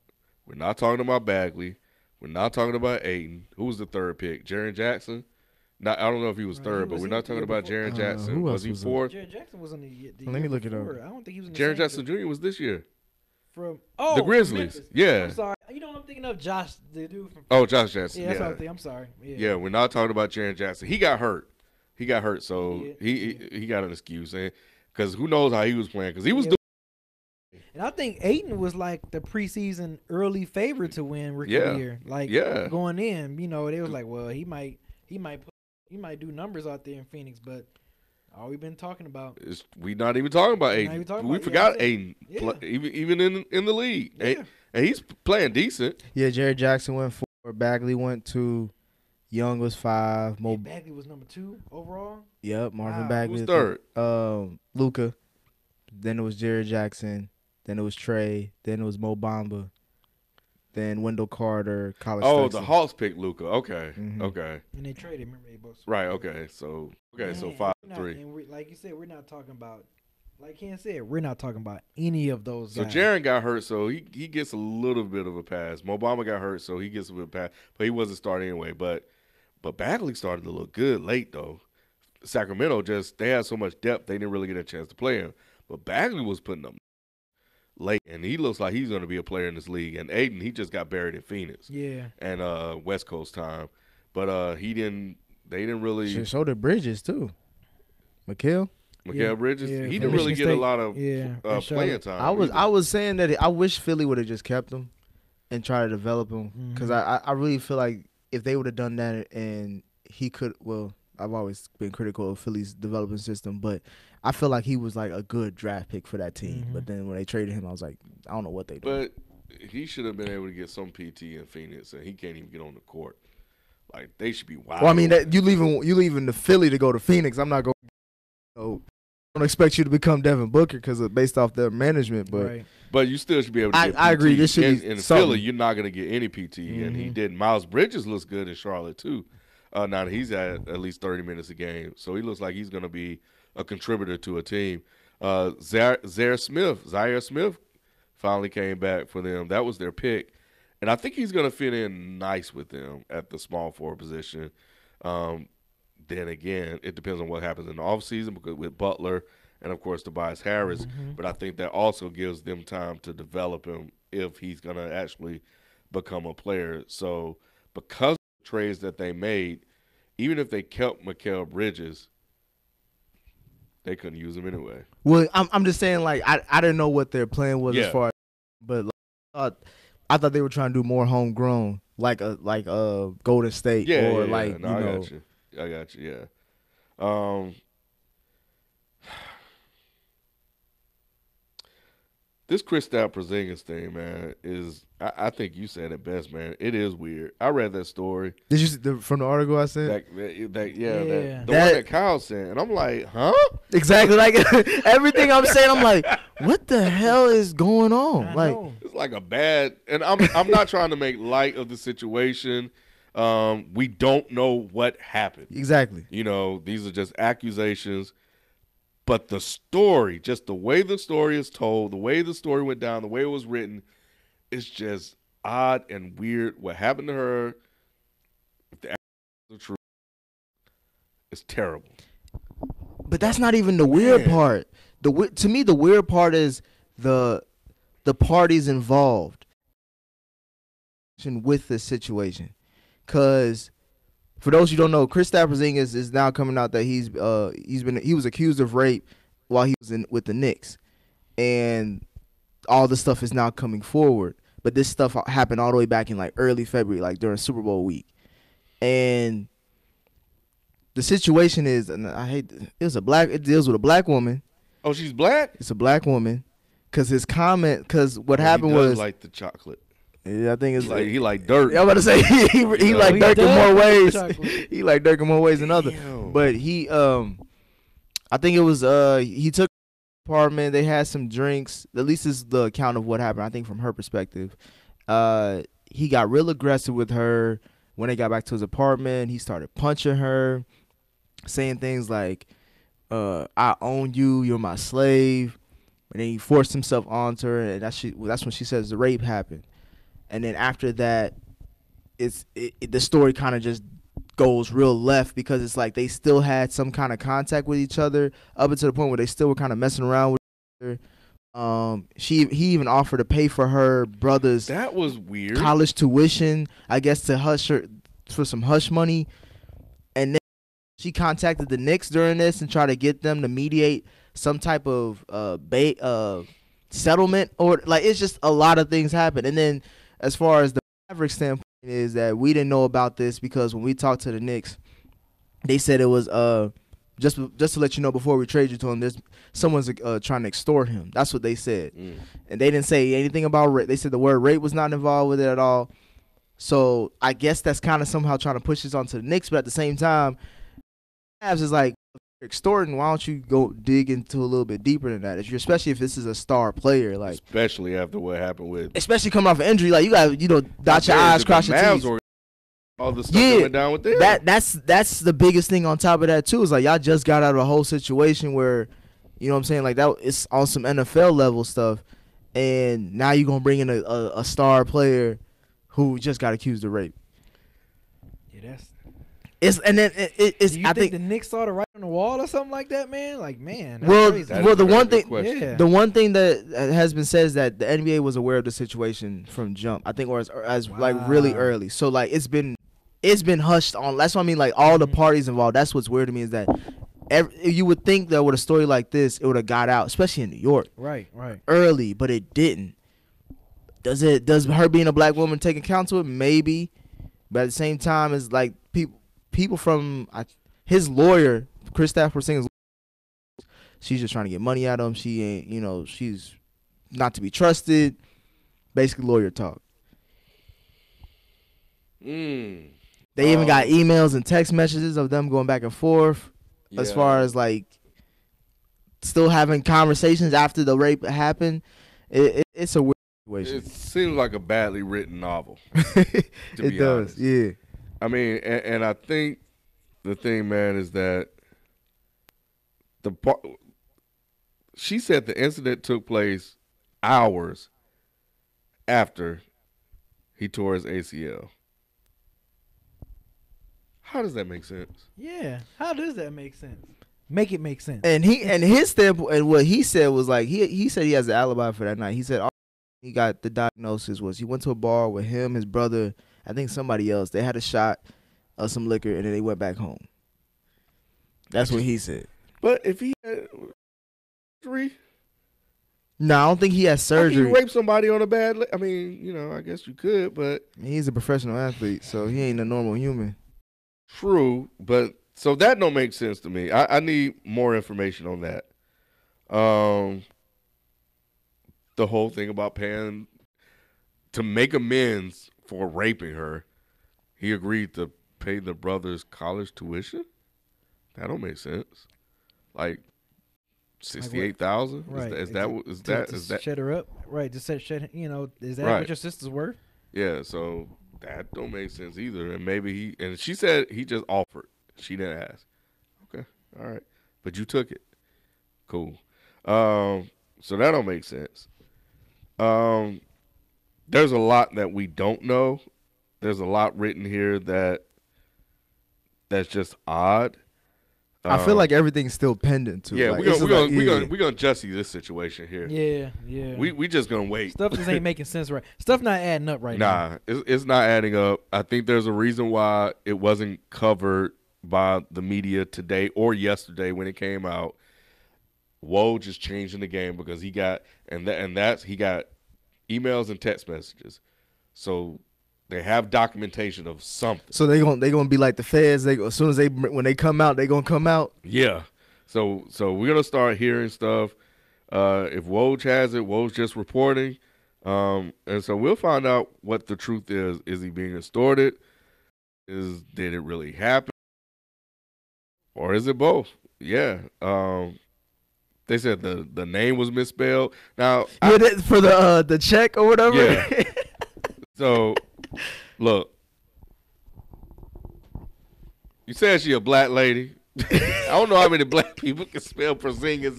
[SPEAKER 1] We're not talking about Bagley. We're not talking about Ayton. Who was the third pick? Jaren Jackson? I don't know if he was third, but we're not talking about Jaren Jackson.
[SPEAKER 3] who
[SPEAKER 1] Was
[SPEAKER 3] else
[SPEAKER 1] he
[SPEAKER 3] was it?
[SPEAKER 1] fourth?
[SPEAKER 2] Jared Jackson was on the
[SPEAKER 3] Let me
[SPEAKER 2] year
[SPEAKER 3] look it up.
[SPEAKER 2] before. I don't think he was in the
[SPEAKER 1] Jaren
[SPEAKER 2] same
[SPEAKER 1] Jackson
[SPEAKER 2] group.
[SPEAKER 1] Jr. was this year.
[SPEAKER 2] From
[SPEAKER 1] The Grizzlies.
[SPEAKER 2] Memphis.
[SPEAKER 1] Yeah.
[SPEAKER 2] I'm sorry. You know what I'm thinking of? Josh, the dude from.
[SPEAKER 1] Oh, Josh Jackson.
[SPEAKER 2] Yeah,
[SPEAKER 1] Yeah,
[SPEAKER 2] that's what I'm thinking. I'm sorry. Yeah.
[SPEAKER 1] Yeah, we're not talking about Jaren Jackson. He got hurt. So
[SPEAKER 2] He
[SPEAKER 1] he got an excuse. Because who knows how he was playing. Because he was
[SPEAKER 2] Yeah.
[SPEAKER 1] doing
[SPEAKER 2] And I think Ayton was like the preseason early favorite to win Rookie of
[SPEAKER 1] Yeah.
[SPEAKER 2] the Year. Like
[SPEAKER 1] Yeah.
[SPEAKER 2] going in, you know, they was like, well, he might do numbers out there in Phoenix, but all we've been talking about.
[SPEAKER 1] we not even talking about
[SPEAKER 2] We're not
[SPEAKER 1] Aiden.
[SPEAKER 2] even talking
[SPEAKER 1] We
[SPEAKER 2] about-
[SPEAKER 1] forgot
[SPEAKER 2] yeah,
[SPEAKER 1] Aiden.
[SPEAKER 2] yeah.
[SPEAKER 1] Even in the league.
[SPEAKER 2] Yeah.
[SPEAKER 1] And he's playing decent.
[SPEAKER 3] Yeah, Jared Jackson went 4. Bagley went 2. Young was 5.
[SPEAKER 2] Bagley was number 2 overall.
[SPEAKER 3] Yep, Marvin
[SPEAKER 2] Wow.
[SPEAKER 3] Bagley.
[SPEAKER 1] Who's third?
[SPEAKER 3] Luka. Then it was Jared Jackson. Then it was Trey. Then it was Mo Bamba. Then Wendell Carter. College.
[SPEAKER 1] Oh,
[SPEAKER 3] Sexton.
[SPEAKER 1] the Hawks picked Luka. Okay.
[SPEAKER 3] Mhm.
[SPEAKER 1] Okay.
[SPEAKER 2] And they traded. Remember they both.
[SPEAKER 1] Right, okay. So
[SPEAKER 2] Man,
[SPEAKER 1] so
[SPEAKER 2] we're
[SPEAKER 1] 5-3.
[SPEAKER 2] And like you said, we're not talking about. Like Ken said, we're not talking about any of those
[SPEAKER 1] So
[SPEAKER 2] guys.
[SPEAKER 1] Jaren got hurt, so he gets a little bit of a pass. Mo Bamba got hurt, so he gets a bit of a pass. But he wasn't starting anyway. But Bagley started to look good late though. Sacramento they had so much depth they didn't really get a chance to play him. But Bagley was putting them late, and he looks like he's going to be a player in this league. And Aiden, he just got buried in Phoenix
[SPEAKER 2] Yeah.
[SPEAKER 1] and West Coast time. But he didn't. They didn't really.
[SPEAKER 3] So did Bridges too. Mikael.
[SPEAKER 1] Mikael Bridges,
[SPEAKER 2] Yeah,
[SPEAKER 1] he
[SPEAKER 2] from
[SPEAKER 1] didn't really
[SPEAKER 2] Michigan
[SPEAKER 1] get a
[SPEAKER 2] State.
[SPEAKER 1] lot of
[SPEAKER 2] Yeah, and
[SPEAKER 1] playing
[SPEAKER 2] Charlotte.
[SPEAKER 1] time.
[SPEAKER 3] I was saying that I wish Philly would have just kept him. and try to develop him. Because I really feel like if they would have done that and he could, well, I've always been critical of Philly's development system, but I feel like he was like a good draft pick for that team. But then when they traded him, I was like, I don't know what they did.
[SPEAKER 1] But he should have been able to get some PT in Phoenix, and he can't even get on the court. Like, they should be wild.
[SPEAKER 3] Well, I mean, you leaving the Philly to go to Phoenix. I'm not going. I don't expect you to become Devin Booker because based off their management,
[SPEAKER 1] but you still should be able to get PT.
[SPEAKER 3] I agree. This should be
[SPEAKER 1] in
[SPEAKER 3] something.
[SPEAKER 1] Philly. You're not going to get any PT, and he didn't. Miles Bridges looks good in Charlotte too. Now he's at least 30 minutes a game, so he looks like he's going to be a contributor to a team. Zaire Smith finally came back for them. That was their pick, and I think he's going to fit in nice with them at the small forward position. Then again, it depends on what happens in the offseason because with Butler and, of course, Tobias Harris. But I think that also gives them time to develop him if he's going to actually become a player. So because of the trades that they made, even if they kept Mikal Bridges, they couldn't use him anyway.
[SPEAKER 3] Well, I'm just saying, like, I didn't know what their plan was as far as, but like, I thought they were trying to do more homegrown, like Golden State or like
[SPEAKER 1] no, I got you. Yeah. This Kristaps Porzingis thing, man, is I think you said it best, man. It is weird. I read that story.
[SPEAKER 3] Did you see from the article I said?
[SPEAKER 1] The one that Kyle sent, and I'm like, huh?
[SPEAKER 3] Exactly. Like everything I'm saying, I'm like, what the hell is going on? Like
[SPEAKER 1] it's like a bad. And I'm not trying to make light of the situation. We don't know what happened.
[SPEAKER 3] Exactly.
[SPEAKER 1] You know, these are just accusations. But the story, just the way the story is told, the way the story went down, the way it was written, it's just odd and weird. What happened to her, if the truth, it's terrible.
[SPEAKER 3] But that's not even the weird part. To me, the weird part is the parties involved with the situation. Because for those who don't know, Kristaps Porzingis is now coming out that he was accused of rape while he was with the Knicks, and all the stuff is now coming forward. But this stuff happened all the way back in like early February, like during Super Bowl week, and the situation is, and it deals with a black woman.
[SPEAKER 1] Oh, she's black?
[SPEAKER 3] It's a black woman, because what happened was
[SPEAKER 1] like the chocolate.
[SPEAKER 3] Yeah, I think it's like
[SPEAKER 1] he like dirt.
[SPEAKER 3] I'm about to say he like Dirk in more ways. He like Dirk in more ways than others. But he I think it was he took the apartment. They had some drinks. At least is the account of what happened. I think from her perspective, he got real aggressive with her when they got back to his apartment. He started punching her, saying things like, "I own you. You're my slave." And then he forced himself onto her, and that's when she says the rape happened. And then after that, the story kind of just goes real left because it's like they still had some kind of contact with each other up until the point where they still were kind of messing around with each other. He even offered to pay for her brother's
[SPEAKER 1] that was weird
[SPEAKER 3] college tuition, I guess, to hush her for some hush money. And then she contacted the Knicks during this and tried to get them to mediate some type of settlement, or like it's just a lot of things happen. And then as far as the Mavericks standpoint is that we didn't know about this because when we talked to the Knicks, they said it was just to let you know before we trade you to him, there's someone's trying to extort him. That's what they said. And they didn't say anything about rape. They said the word rape was not involved with it at all. So I guess that's kind of somehow trying to push this onto the Knicks, but at the same time, Mavs is like, extorting, why don't you go dig into a little bit deeper than that? Especially if this is a star player, like
[SPEAKER 1] especially after what happened with,
[SPEAKER 3] especially coming off an injury, like you got dot your I's, cross your T's.
[SPEAKER 1] All the stuff that went down with them.
[SPEAKER 3] That's the biggest thing on top of that too. Is like y'all just got out of a whole situation where, you know what I'm saying, like that it's on some NFL level stuff, and now you're gonna bring in a star player who just got accused of rape.
[SPEAKER 2] Yeah, that's.
[SPEAKER 3] It's.
[SPEAKER 2] Do you think the Knicks saw the writing on the wall or something like that, man? Like, man.
[SPEAKER 3] Well, the one thing that has been said is that the NBA was aware of the situation from jump. I think, or as like really early. So like it's been hushed on. That's what I mean. Like all the parties involved. That's what's weird to me is that you would think that with a story like this, it would have got out, especially in New York.
[SPEAKER 2] Right.
[SPEAKER 3] Early, but it didn't. Does her being a black woman take account to it? Maybe, but at the same time, it's like people from his lawyer, Kristaps Porzingis. She's just trying to get money out of him. She ain't, she's not to be trusted. Basically, lawyer talk. They even got emails and text messages of them going back and forth as far as like still having conversations after the rape happened. It's a weird situation.
[SPEAKER 1] It seems like a badly written novel. It
[SPEAKER 3] does, yeah.
[SPEAKER 1] I mean, and I think the thing, man, is that she said the incident took place hours after he tore his ACL. How does that make sense?
[SPEAKER 2] Yeah, how does that make sense? Make it make sense.
[SPEAKER 3] And his standpoint, and what he said was like he said he has an alibi for that night. He said all he got the diagnosis was he went to a bar with him, his brother, I think somebody else. They had a shot of some liquor and then they went back home. That's what he said.
[SPEAKER 1] But if he had surgery,
[SPEAKER 3] no, I don't think he has surgery.
[SPEAKER 1] How can you rape somebody on a bad? I mean, I guess you could, but
[SPEAKER 3] he's a professional athlete, so he ain't a normal human.
[SPEAKER 1] True, but so that don't make sense to me. I need more information on that. The whole thing about paying to make amends for raping her, he agreed to pay the brother's college tuition. That don't make sense. Like $68,000.
[SPEAKER 2] Right?
[SPEAKER 1] Is that
[SPEAKER 2] shut her up? Right? To shut. Is that
[SPEAKER 1] right.
[SPEAKER 2] what your sister's worth?
[SPEAKER 1] Yeah. So that don't make sense either. And maybe she said he just offered. She didn't ask. Okay. All right. But you took it. Cool. So that don't make sense. There's a lot that we don't know. There's a lot written here that's just odd.
[SPEAKER 3] I feel like everything's still pending too.
[SPEAKER 1] Yeah,
[SPEAKER 3] like,
[SPEAKER 1] we're gonna Jussie this situation here.
[SPEAKER 2] Yeah.
[SPEAKER 1] We just gonna wait.
[SPEAKER 2] Stuff just ain't making sense right. Stuff not adding up right now.
[SPEAKER 1] Nah, it's not adding up. I think there's a reason why it wasn't covered by the media today or yesterday when it came out. Woj is changing the game because he got he got emails and text messages. So they have documentation of something.
[SPEAKER 3] So they gonna be like the feds. As soon as when they come out, they gonna come out.
[SPEAKER 1] Yeah. So we're gonna start hearing stuff. If Woj has it, Woj just reporting. And so we'll find out what the truth is. Is he being extorted? Did it really happen? Or is it both? Yeah. They said the name was misspelled. Now
[SPEAKER 3] for the check or whatever.
[SPEAKER 1] Yeah. So look, you said she a black lady. I don't know how many black people can spell Porzingis.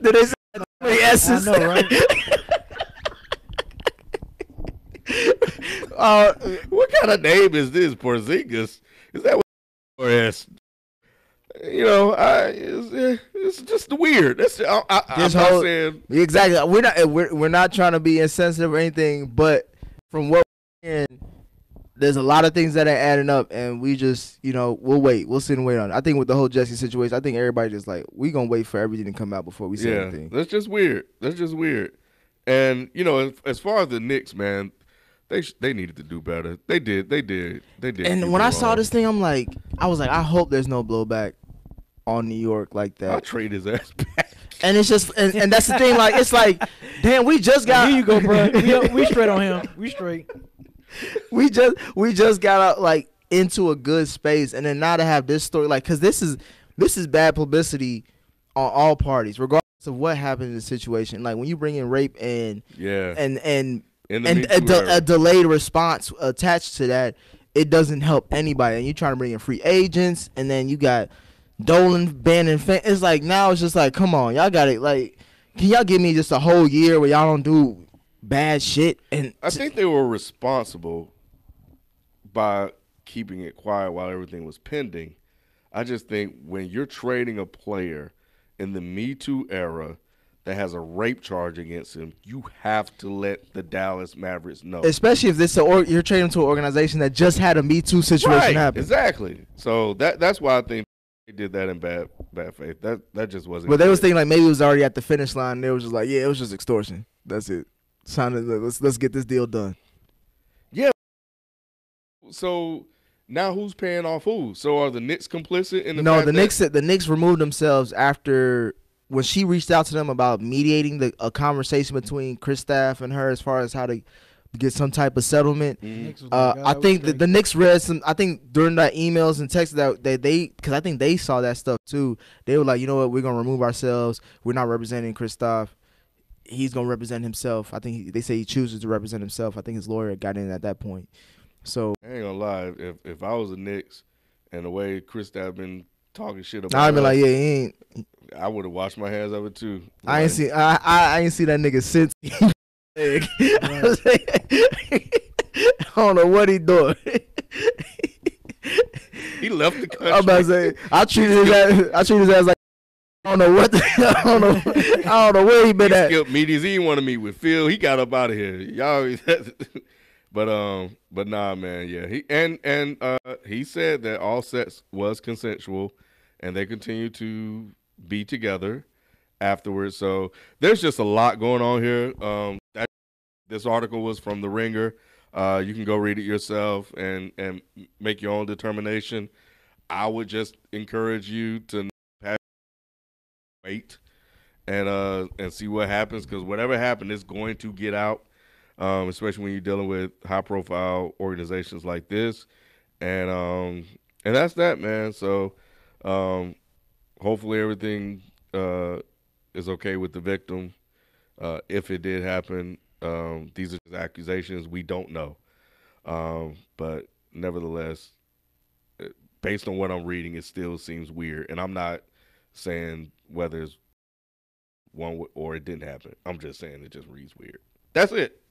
[SPEAKER 3] Did they say many S's?
[SPEAKER 2] I know, right?
[SPEAKER 1] What kind of name is this, Porzingis? Is that what or S? It's just weird. That's I'm not saying
[SPEAKER 3] exactly. We're not trying to be insensitive or anything, but from what we're hearing, there's a lot of things that are adding up, and we just we'll wait. We'll sit and wait on it. I think with the whole Jussie situation, I think everybody just like we gonna wait for everything to come out before we say anything.
[SPEAKER 1] That's just weird. And as far as the Knicks, man, they needed to do better. They did.
[SPEAKER 3] And when I saw this thing, I was like, I hope there's no blowback on New York like that.
[SPEAKER 1] I'll trade his ass back.
[SPEAKER 3] And it's just, and that's the thing. Like, it's like, damn, we just got.
[SPEAKER 2] Here you go, bro. We straight on him. We straight.
[SPEAKER 3] We just got out like into a good space, and then now to have this story, like, because this is bad publicity on all parties, regardless of what happened in the situation. Like when you bring in rape and a delayed response attached to that, it doesn't help anybody. And you trying to bring in free agents, and then you got Dolan banning fans. It's like now it's just like, come on, y'all got it. Like, can y'all give me just a whole year where y'all don't do bad shit? And
[SPEAKER 1] I think they were responsible by keeping it quiet while everything was pending. I just think when you're trading a player in the Me Too era that has a rape charge against him, you have to let the Dallas Mavericks know.
[SPEAKER 3] Especially if you're trading to an organization that just had a Me Too situation happen.
[SPEAKER 1] Exactly. So that's why I think they did that in bad faith. That just wasn't.
[SPEAKER 3] But they was thinking like maybe it was already at the finish line. And they was just like, yeah, it was just extortion. That's it. Let's get this deal done.
[SPEAKER 1] Yeah. So now who's paying off who? So are the Knicks complicit in the
[SPEAKER 3] No,
[SPEAKER 1] fact
[SPEAKER 3] the Knicks removed themselves after when she reached out to them about mediating a conversation between Kristaps and her as far as how to get some type of settlement. I think the Knicks read some. I think during that emails and texts that they because I think they saw that stuff too. They were like, you know what, we're gonna remove ourselves. We're not representing Kristaps. He's gonna represent himself. I think they say he chooses to represent himself. I think his lawyer got in at that point. So
[SPEAKER 1] I ain't gonna lie, if I was the Knicks and the way Kristaps been talking shit about,
[SPEAKER 3] I'd be like, yeah, he ain't.
[SPEAKER 1] I would have washed my hands of it too.
[SPEAKER 3] I ain't see. I ain't see that nigga since. I don't know what he doing.
[SPEAKER 1] He left the country.
[SPEAKER 3] I'm about to say I treated his ass like I don't know what I don't know where he been at.
[SPEAKER 1] Skipped meetings. He didn't want to meet with Phil. He got up out of here. Y'all, but nah, man. Yeah, he said that all sex was consensual, and they continue to be together afterwards. So there's just a lot going on here. This article was from The Ringer. You can go read it yourself and make your own determination. I would just encourage you to wait and see what happens, because whatever happened is going to get out, especially when you're dealing with high-profile organizations like this. And that's that, man. So hopefully everything is okay with the victim. If it did happen, these are just accusations. We don't know. But nevertheless, based on what I'm reading, it still seems weird. And I'm not saying whether it's one or it didn't happen. I'm just saying it just reads weird. That's it.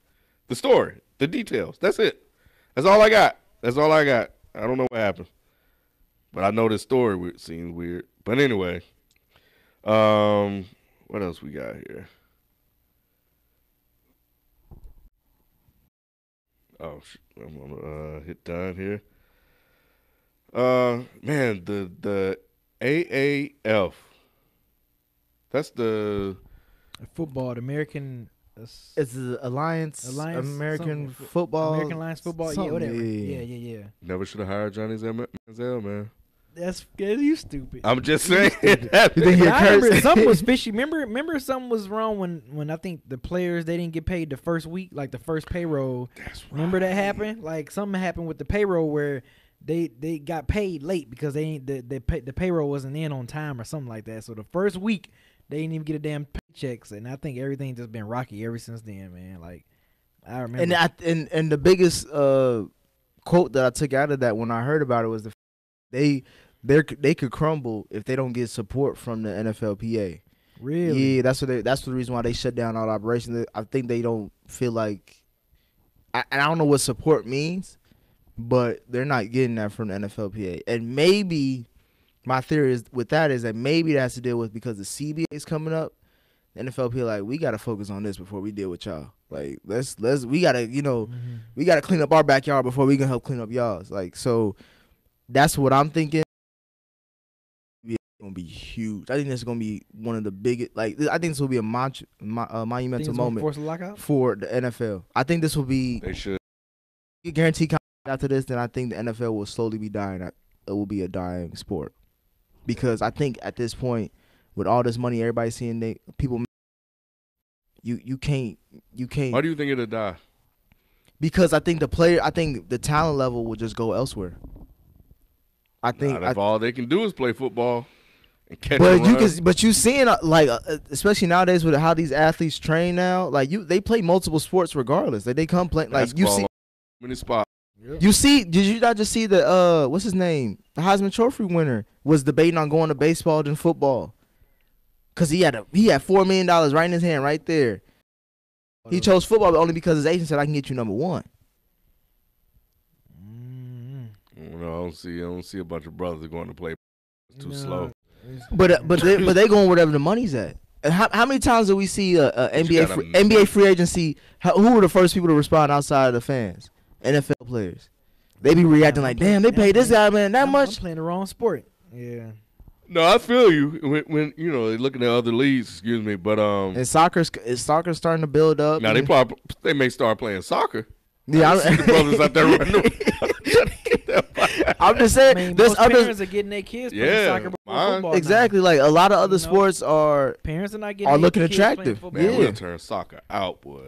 [SPEAKER 1] The story, the details. That's it. That's all I got. I don't know what happened, but I know this story seems weird. But anyway, what else we got here? Oh, I'm gonna hit done here. Man, the AAF. That's the
[SPEAKER 2] football, the American.
[SPEAKER 3] It's the Alliance American Football.
[SPEAKER 2] American Alliance Football. Yeah, whatever. Yeah.
[SPEAKER 1] Never should have hired Johnny Manziel, man.
[SPEAKER 2] That's you stupid.
[SPEAKER 1] I'm just saying.
[SPEAKER 3] You think
[SPEAKER 2] I remember something was fishy. Remember something was wrong when I think the players, they didn't get paid the first week, like the first payroll.
[SPEAKER 1] That's right.
[SPEAKER 2] Remember that happened? Like something happened with the payroll where they got paid late because the payroll wasn't in on time or something like that. So the first week they didn't even get a damn paychecks, and I think everything just been rocky ever since then, man. Like I remember.
[SPEAKER 3] And the biggest quote that I took out of that when I heard about it was they could crumble if they don't get support from the NFLPA.
[SPEAKER 2] Really?
[SPEAKER 3] Yeah, that's the reason why they shut down all operations. I think they don't feel like, and I don't know what support means, but they're not getting that from the NFLPA. And maybe my theory is that maybe that has to deal with because the CBA is coming up. The NFLPA like, we got to focus on this before we deal with y'all. Like we got to we got to clean up our backyard before we can help clean up y'all's. Like, so that's what I'm thinking. It's gonna be huge. I think this is gonna be one of the biggest. Like, I think this will be a monumental moment
[SPEAKER 2] force a lockout?
[SPEAKER 3] For the NFL. I think this will be.
[SPEAKER 1] They should.
[SPEAKER 3] Guaranteed after this, then I think the NFL will slowly be dying. It will be a dying sport because I think at this point, with all this money everybody's seeing, people. You can't.
[SPEAKER 1] Why do you think it'll die?
[SPEAKER 3] Because I think the talent level will just go elsewhere. I think
[SPEAKER 1] if all they can do is play football and catch a run.
[SPEAKER 3] But you seeing especially nowadays with how these athletes train now, like they play multiple sports regardless. Like they come play like you see
[SPEAKER 1] many spots.
[SPEAKER 3] Yep. You see? Did you not just see the what's his name? The Heisman Trophy winner was debating on going to baseball than football because he had $4 million right in his hand right there. He chose football only because his agent said I can get you number one.
[SPEAKER 1] No, I don't see a bunch of brothers going to play. It's too slow.
[SPEAKER 3] But they going wherever the money's at. And how many times do we see NBA free agency? Who were the first people to respond outside of the fans? NFL players. They be reacting like, damn, they paid this guy, man, that much.
[SPEAKER 2] I'm playing the wrong sport. Yeah.
[SPEAKER 1] No, I feel you when you know looking at other leagues. Excuse me, but
[SPEAKER 3] And soccer's starting to build up.
[SPEAKER 1] now they may start playing soccer.
[SPEAKER 3] Yeah,
[SPEAKER 1] I see the brothers out there running.
[SPEAKER 3] I'm just
[SPEAKER 2] I
[SPEAKER 3] saying.
[SPEAKER 2] mean,
[SPEAKER 3] There's
[SPEAKER 2] most
[SPEAKER 3] other
[SPEAKER 2] parents are getting their kids playing
[SPEAKER 1] Yeah,
[SPEAKER 2] soccer before
[SPEAKER 1] mine-
[SPEAKER 2] football.
[SPEAKER 3] exactly like a lot of other
[SPEAKER 2] You know?
[SPEAKER 3] sports are.
[SPEAKER 2] Parents are not getting
[SPEAKER 3] Are
[SPEAKER 2] their
[SPEAKER 3] looking
[SPEAKER 2] kids playing
[SPEAKER 3] attractive.
[SPEAKER 2] football.
[SPEAKER 1] Man,
[SPEAKER 3] Yeah.
[SPEAKER 1] we'll turn soccer out, boy.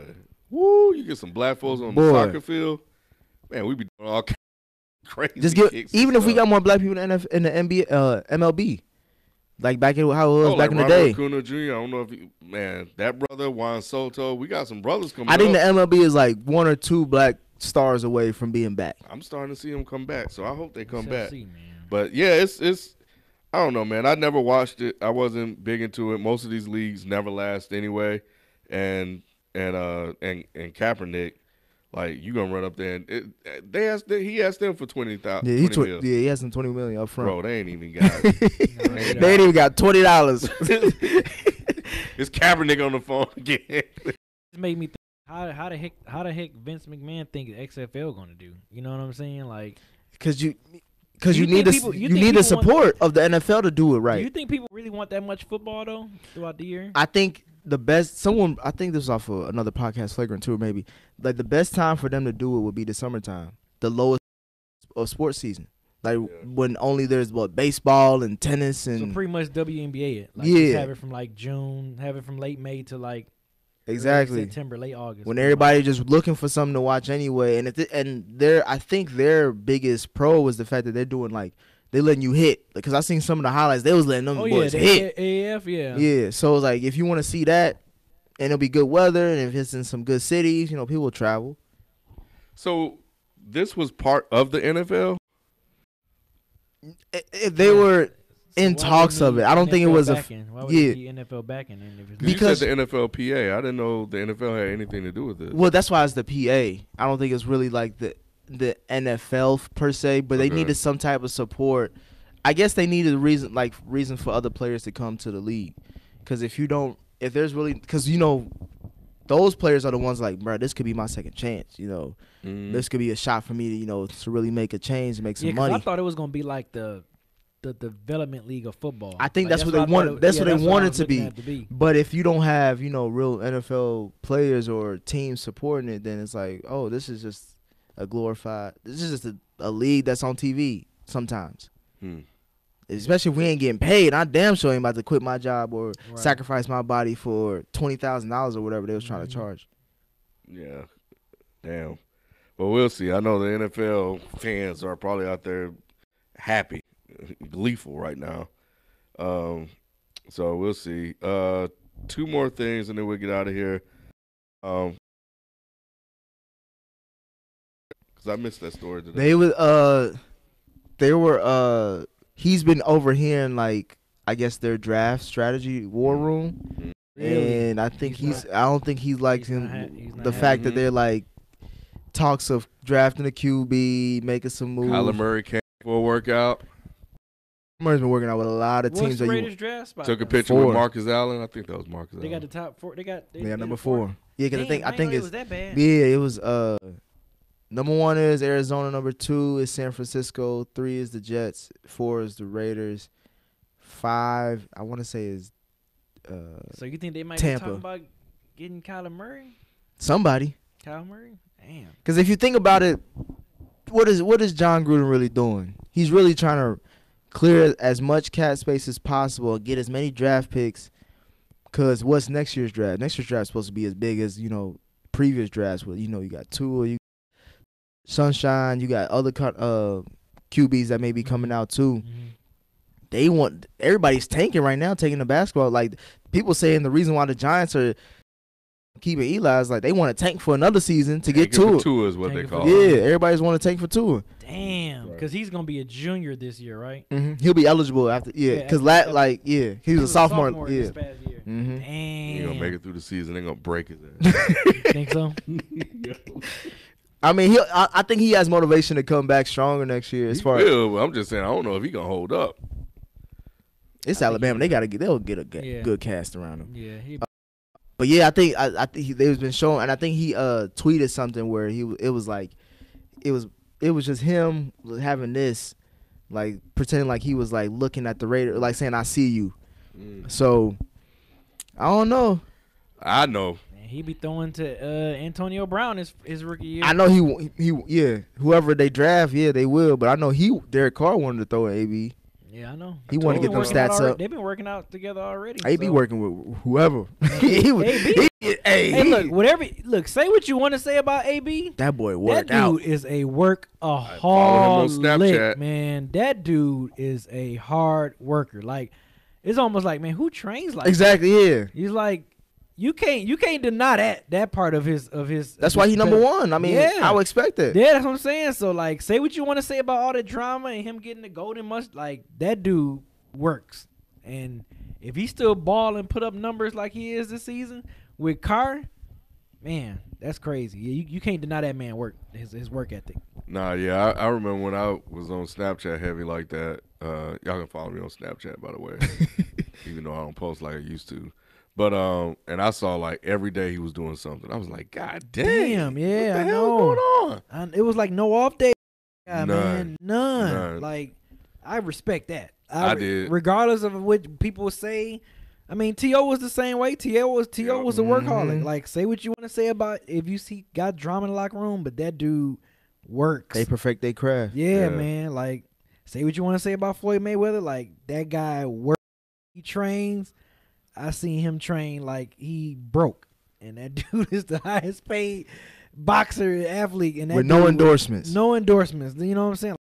[SPEAKER 1] Woo! You get some black folks on
[SPEAKER 3] Boy.
[SPEAKER 1] the soccer field. Man, we be doing all kinds of crazy.
[SPEAKER 3] Just give
[SPEAKER 1] kicks
[SPEAKER 3] even
[SPEAKER 1] and
[SPEAKER 3] if we
[SPEAKER 1] stuff.
[SPEAKER 3] got more black people in the NBA, MLB, like back in how it was
[SPEAKER 1] Oh,
[SPEAKER 3] back
[SPEAKER 1] like
[SPEAKER 3] in the
[SPEAKER 1] Ronald
[SPEAKER 3] day.
[SPEAKER 1] Acuna Jr. I don't know if that brother Juan Soto. We got some brothers coming.
[SPEAKER 3] I think the
[SPEAKER 1] up.
[SPEAKER 3] MLB is like 1 or 2 black stars away from being back.
[SPEAKER 1] I'm starting to see them come back, so I hope they come
[SPEAKER 2] Shall
[SPEAKER 1] back.
[SPEAKER 2] see, man.
[SPEAKER 1] But yeah, it's I don't know, man. I never watched it. I wasn't big into it. Most of these leagues never last anyway. And Kaepernick, like you gonna run up there and he asked them for 20,000.
[SPEAKER 3] Yeah,
[SPEAKER 1] $20 million.
[SPEAKER 3] he has some $20 million up front.
[SPEAKER 1] Bro, they ain't even got.
[SPEAKER 3] They ain't even got $20.
[SPEAKER 1] It's Kaepernick on the phone again.
[SPEAKER 2] It made me think, how the heck Vince McMahon think the XFL gonna do? You know what I'm saying? Like,
[SPEAKER 3] Because you
[SPEAKER 2] You
[SPEAKER 3] need
[SPEAKER 2] think people- you think
[SPEAKER 3] the
[SPEAKER 2] people
[SPEAKER 3] support of the NFL to do it
[SPEAKER 2] do
[SPEAKER 3] right.
[SPEAKER 2] you think people really want that much football though throughout the year?
[SPEAKER 3] I think the best I think this was off of another podcast, Flagrant 2 maybe. Like the best time for them to do it would be the summertime, the lowest of sports season. Like when only there's baseball and tennis and
[SPEAKER 2] So pretty much WNBA it. Like
[SPEAKER 3] Yeah.
[SPEAKER 2] just have it from like June, have it from late May to like early
[SPEAKER 3] exactly
[SPEAKER 2] September, late August.
[SPEAKER 3] when everybody just looking for something to watch anyway. And I think their biggest pro was the fact that they're doing like they letting you hit, because I seen some of the highlights. They was letting them
[SPEAKER 2] oh yeah,
[SPEAKER 3] boys
[SPEAKER 2] the
[SPEAKER 3] hit.
[SPEAKER 2] AAF, yeah.
[SPEAKER 3] Yeah, so it's like if you want to see that, and it'll be good weather, and if it's in some good cities, people will travel.
[SPEAKER 1] So this was part of the NFL.
[SPEAKER 3] If they were
[SPEAKER 2] So
[SPEAKER 3] in
[SPEAKER 2] why
[SPEAKER 3] talks
[SPEAKER 2] would
[SPEAKER 3] of
[SPEAKER 2] need
[SPEAKER 3] it, I don't think it
[SPEAKER 2] NFL
[SPEAKER 3] was
[SPEAKER 2] backing? Why would
[SPEAKER 3] yeah.
[SPEAKER 2] you need NFL backing then if it's
[SPEAKER 3] Because-
[SPEAKER 1] you said the NFLPA. I didn't know the NFL had anything to do with this.
[SPEAKER 3] Well, that's why it's the PA. I don't think it's really like the NFL per se, but they
[SPEAKER 1] Okay.
[SPEAKER 3] needed some type of support. I guess they needed a reason for other players to come to the league. Because if there's really, because those players are the ones like, bro, this could be my second chance. This could be a shot for me to really make a change and make some
[SPEAKER 2] yeah, 'cause
[SPEAKER 3] money.
[SPEAKER 2] I thought it was gonna be like the development league of football.
[SPEAKER 3] I think
[SPEAKER 2] Like,
[SPEAKER 3] that's what they
[SPEAKER 2] I thought
[SPEAKER 3] wanted. That's what they
[SPEAKER 2] I
[SPEAKER 3] wanted
[SPEAKER 2] was
[SPEAKER 3] to
[SPEAKER 2] looking
[SPEAKER 3] be.
[SPEAKER 2] at it to be.
[SPEAKER 3] But if you don't have, real NFL players or teams supporting it, then it's like, oh, this is just this is just a league that's on TV sometimes. Especially if we ain't getting paid. I damn sure ain't about to quit my job or
[SPEAKER 2] Right.
[SPEAKER 3] sacrifice my body for $20,000 or whatever they was trying to charge.
[SPEAKER 1] Yeah, damn. Well, we'll see. I know the NFL fans are probably out there happy, gleeful right now. So we'll see. 2 more things, and then we'll get out of here. Because I missed that story today.
[SPEAKER 3] He's been overhearing like I guess their draft strategy war room,
[SPEAKER 2] Really?
[SPEAKER 3] and I think
[SPEAKER 2] He's
[SPEAKER 3] I don't think he likes
[SPEAKER 2] he's
[SPEAKER 3] him.
[SPEAKER 2] not ha- he's not
[SPEAKER 3] The
[SPEAKER 2] happy.
[SPEAKER 3] fact that they're like talks of drafting a QB, making some moves.
[SPEAKER 1] Kyler Murray came for a workout.
[SPEAKER 3] Murray's been working out with a lot of
[SPEAKER 2] What's
[SPEAKER 3] teams
[SPEAKER 2] the
[SPEAKER 3] that
[SPEAKER 2] Raiders draft spot?
[SPEAKER 1] Took a
[SPEAKER 2] though?
[SPEAKER 1] picture
[SPEAKER 3] 4.
[SPEAKER 1] with Marcus Allen. I think that was Marcus
[SPEAKER 2] They got
[SPEAKER 1] Allen.
[SPEAKER 2] the top 4. They got
[SPEAKER 3] number 4. Yeah, because I think
[SPEAKER 2] it
[SPEAKER 3] it's
[SPEAKER 2] was that bad.
[SPEAKER 3] yeah, it was number 1 is Arizona, number 2 is San Francisco, 3 is the Jets, 4 is the Raiders, 5 I want to say is
[SPEAKER 2] So you think they might
[SPEAKER 3] Tampa.
[SPEAKER 2] be talking about getting Kyler Murray?
[SPEAKER 3] somebody.
[SPEAKER 2] Kyle Murray? Damn.
[SPEAKER 3] Because if you think about it, what is John Gruden really doing? He's really trying to clear as much cap space as possible, get as many draft picks. Because what's next year's draft? Next year's draft is supposed to be as big as previous drafts. With you got Tua, you Sunshine, you got other QBs that may be coming out too. Everybody's tanking right now, taking the basketball. Like people saying the reason why the Giants are keeping Eli is like they want to tank for another season to get Tua.
[SPEAKER 1] Tua is what they
[SPEAKER 2] Tanking for
[SPEAKER 1] call
[SPEAKER 3] Yeah,
[SPEAKER 1] it.
[SPEAKER 3] everybody's want to tank for Tua.
[SPEAKER 2] Damn.
[SPEAKER 1] Right.
[SPEAKER 2] Because he's going to be a junior this year, right?
[SPEAKER 3] He'll be eligible after because
[SPEAKER 2] after-
[SPEAKER 3] he was a sophomore.
[SPEAKER 2] this
[SPEAKER 3] Yeah.
[SPEAKER 2] past year.
[SPEAKER 3] Mm-hmm.
[SPEAKER 2] Damn.
[SPEAKER 1] He ain't gonna make it through the season. They gonna break his ass.
[SPEAKER 2] Think so?
[SPEAKER 3] I mean, I think he has motivation to come back stronger next year. As
[SPEAKER 1] He
[SPEAKER 3] far as
[SPEAKER 1] will, but I'm just saying, I don't know if he gonna hold up.
[SPEAKER 3] it's Alabama, they'll get a
[SPEAKER 2] Yeah.
[SPEAKER 3] good cast around him.
[SPEAKER 2] Yeah.
[SPEAKER 3] But yeah, I think they've been showing, and I think he tweeted something where it was just him having this like pretending like he was like looking at the radar, like saying "I see you." So I don't know.
[SPEAKER 1] I know.
[SPEAKER 2] Man, he be throwing to Antonio Brown his rookie year.
[SPEAKER 3] I know he whoever they draft, they will. But I know Derek Carr wanted to throw an AB.
[SPEAKER 2] Yeah, I know.
[SPEAKER 3] He wanted to get them stats up.
[SPEAKER 2] They've been working out together already.
[SPEAKER 3] AB working with whoever. Hey,
[SPEAKER 2] Look, say what you want to say about AB.
[SPEAKER 3] That boy worked
[SPEAKER 2] That dude
[SPEAKER 3] out.
[SPEAKER 2] is a
[SPEAKER 1] follow him on
[SPEAKER 2] workaholic,
[SPEAKER 1] Snapchat.
[SPEAKER 2] man. That dude is a hard worker. Like, it's almost like, man, who trains like
[SPEAKER 3] Exactly,
[SPEAKER 2] that?
[SPEAKER 3] yeah.
[SPEAKER 2] He's like, you can't deny that part of his.
[SPEAKER 3] That's why he number one. I mean, I would expect that.
[SPEAKER 2] Yeah, that's what I'm saying. So, like, say what you want to say about all the drama and him getting the golden must. Like, that dude works. And if he still ball and put up numbers like he is this season with Carr, man, that's crazy. You can't deny that man work, his work ethic.
[SPEAKER 1] Nah, yeah, I remember when I was on Snapchat heavy like that. Y'all can follow me on Snapchat, by the way, even though I don't post like I used to. But and I saw like every day he was doing something. I was like, God damn,
[SPEAKER 2] yeah,
[SPEAKER 1] what the
[SPEAKER 2] I
[SPEAKER 1] hell
[SPEAKER 2] know.
[SPEAKER 1] going on?
[SPEAKER 2] It was like no off day. Yeah,
[SPEAKER 1] None.
[SPEAKER 2] man, none.
[SPEAKER 1] None.
[SPEAKER 2] Like, I respect that.
[SPEAKER 1] I did.
[SPEAKER 2] Regardless of what people say. I mean, T.O. was the same way. T.O. was a workaholic. Like, say what you want to say about if you see got drama in the locker room, but that dude works.
[SPEAKER 3] They perfect their craft.
[SPEAKER 2] Yeah, man. Like, say what you want to say about Floyd Mayweather. Like, that guy works. He trains. I seen him train like he broke. And that dude is the highest paid boxer, athlete. And that
[SPEAKER 3] with no endorsements.
[SPEAKER 2] No endorsements. You know what I'm saying?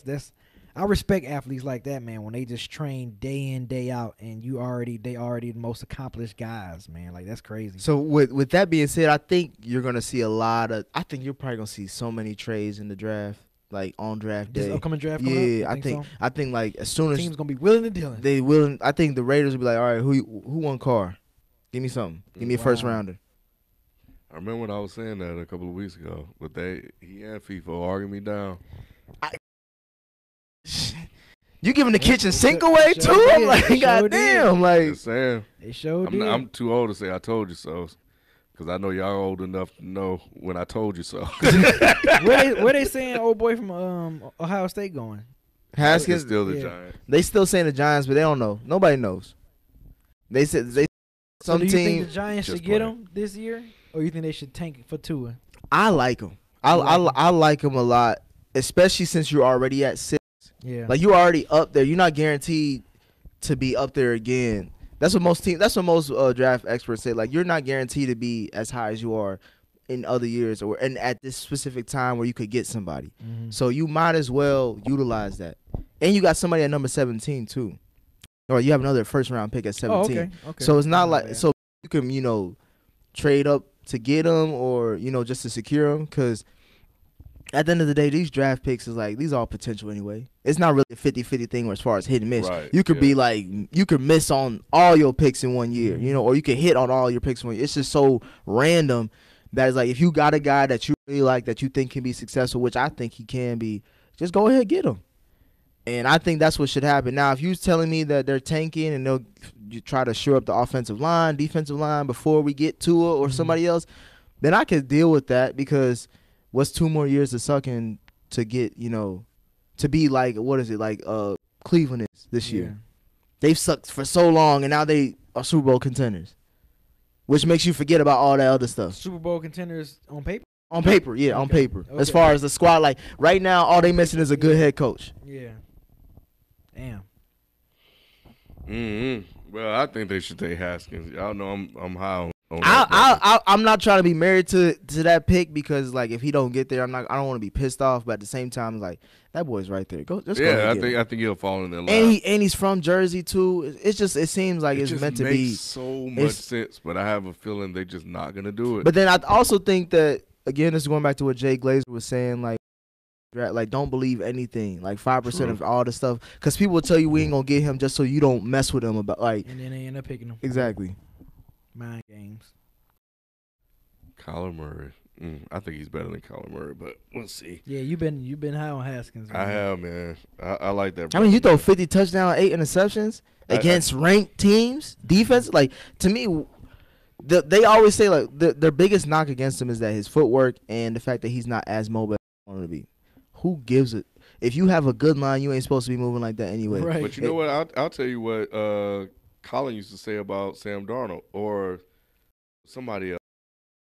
[SPEAKER 2] That's I respect athletes like that, man, when they just train day in, day out, and they already the most accomplished guys, man. Like, that's crazy.
[SPEAKER 3] So with that being said, I think you're gonna see I think you're probably gonna see so many trades in the draft, like on draft day.
[SPEAKER 2] This upcoming draft
[SPEAKER 3] Yeah,
[SPEAKER 2] coming up?
[SPEAKER 3] I think like as soon as
[SPEAKER 2] team's gonna be willing to deal.
[SPEAKER 3] they willing, I think the Raiders will be like, all right, who won Carr? Give me something. Give me a first rounder.
[SPEAKER 1] I remember when I was saying that a couple of weeks ago, but he and FIFA arguing me down.
[SPEAKER 3] You giving the kitchen sink away too?
[SPEAKER 2] did.
[SPEAKER 3] Like,
[SPEAKER 2] They sure
[SPEAKER 3] goddamn, like
[SPEAKER 1] Just saying.
[SPEAKER 2] They showed did.
[SPEAKER 1] I'm too old to say I told you so, because I know y'all old enough to know when I told you so.
[SPEAKER 2] where they saying old boy from Ohio State going?
[SPEAKER 3] Haskins.
[SPEAKER 1] It's still the
[SPEAKER 2] Yeah.
[SPEAKER 1] Giants.
[SPEAKER 3] They still saying the Giants, but they don't know. Nobody knows. They said
[SPEAKER 2] So
[SPEAKER 3] some
[SPEAKER 2] do you
[SPEAKER 3] team.
[SPEAKER 2] think the Giants
[SPEAKER 1] just
[SPEAKER 2] should get
[SPEAKER 1] play.
[SPEAKER 2] him this year, or you think they should tank it for Tua?
[SPEAKER 3] I like him. I like him a lot, especially since you're already at 6.
[SPEAKER 2] Yeah.
[SPEAKER 3] Like, you're already up there. You're not guaranteed to be up there again. That's what most draft experts say. Like, you're not guaranteed to be as high as you are in other years and at this specific time where you could get somebody.
[SPEAKER 2] Mhm.
[SPEAKER 3] So you might as well utilize that. And you got somebody at number 17 too. Or you have another first round pick at 17.
[SPEAKER 2] Okay.
[SPEAKER 3] So it's not
[SPEAKER 2] Oh,
[SPEAKER 3] like
[SPEAKER 2] yeah.
[SPEAKER 3] so you can, trade up to get them or, just to secure them, cuz at the end of the day, these draft picks is like, these are all potential anyway. It's not really a 50-50 thing as far as hit and miss.
[SPEAKER 1] Right,
[SPEAKER 3] You could be
[SPEAKER 1] yeah.
[SPEAKER 3] like, you could miss on all your picks in 1 year, or you could hit on all your picks in 1 year. It's just so random that it's like, if you got a guy that you really like, that you think can be successful, which I think he can be, just go ahead and get him. And I think that's what should happen. Now, if you're telling me that they're tanking and they'll try to shore up the offensive line, defensive line before we get Tua or somebody else, then I could deal with that, because what's 2 more years of sucking to get, to be like, what is it, like Cleveland is this year. They've sucked for so long, and now they are Super Bowl contenders, which makes you forget about all that other stuff.
[SPEAKER 2] Super Bowl contenders on paper.
[SPEAKER 3] On paper, yeah, on
[SPEAKER 2] Okay.
[SPEAKER 3] paper.
[SPEAKER 2] Okay.
[SPEAKER 3] As far as the squad, like right now, all they missing is a good head coach.
[SPEAKER 2] Yeah. Damn.
[SPEAKER 1] Well, I think they should take Haskins. Y'all know I'm high on that.
[SPEAKER 3] I'm not trying to be married to that pick, because like if he don't get there, I don't want to be pissed off. But at the same time, like, that boy's right there. Go ahead
[SPEAKER 1] Yeah,
[SPEAKER 3] and get him.
[SPEAKER 1] I think he'll fall in their line.
[SPEAKER 3] And he's from Jersey too. It seems like it's
[SPEAKER 1] just
[SPEAKER 3] meant to
[SPEAKER 1] makes
[SPEAKER 3] be.
[SPEAKER 1] so much
[SPEAKER 3] it's-
[SPEAKER 1] sense, but I have a feeling they're just not gonna do it.
[SPEAKER 3] But then I also think that, again, this is going back to what Jay Glazer was saying, like don't believe anything, like 5% of all the stuff, because people will tell you we ain't gonna get him just so you don't mess with him about, like,
[SPEAKER 2] And then they end up picking them.
[SPEAKER 3] exactly.
[SPEAKER 2] Mind games.
[SPEAKER 1] Kyler Murray, I think he's better than Kyler Murray, but we'll see.
[SPEAKER 2] Yeah, you've been high on Haskins.
[SPEAKER 1] I have, man. I like that.
[SPEAKER 3] I mean, you throw 50 touchdowns, 8 interceptions against ranked teams, defense. Like, to me, they always say, like, their biggest knock against him is that his footwork and the fact that he's not as mobile as he wanted to be. Who gives it? if you have a good line, you ain't supposed to be moving like that anyway.
[SPEAKER 2] Right.
[SPEAKER 1] But you know what? I'll tell you what Colin used to say about Sam Darnold or somebody else.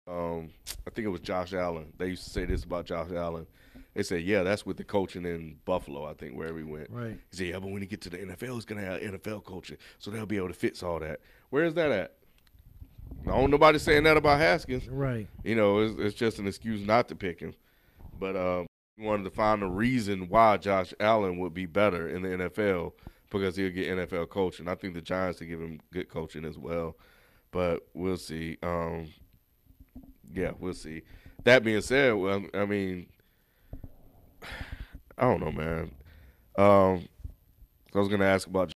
[SPEAKER 1] I think it was Josh Allen. They used to say this about Josh Allen. They said, yeah, that's with the coaching in Buffalo, I think, wherever he went.
[SPEAKER 2] Right.
[SPEAKER 1] He said, yeah, but when he get to the NFL, he's going to have NFL coaching, so they'll be able to fix all that. Where is that at? I don't nobody saying that about Haskins.
[SPEAKER 2] Right.
[SPEAKER 1] You know, it's just an excuse not to pick him. But we wanted to find a reason why Josh Allen would be better in the NFL because he'll get NFL coaching. I think the Giants will give him good coaching as well. But we'll see. Yeah, we'll see. That being said, well, I mean, I don't know, man. I was going to ask about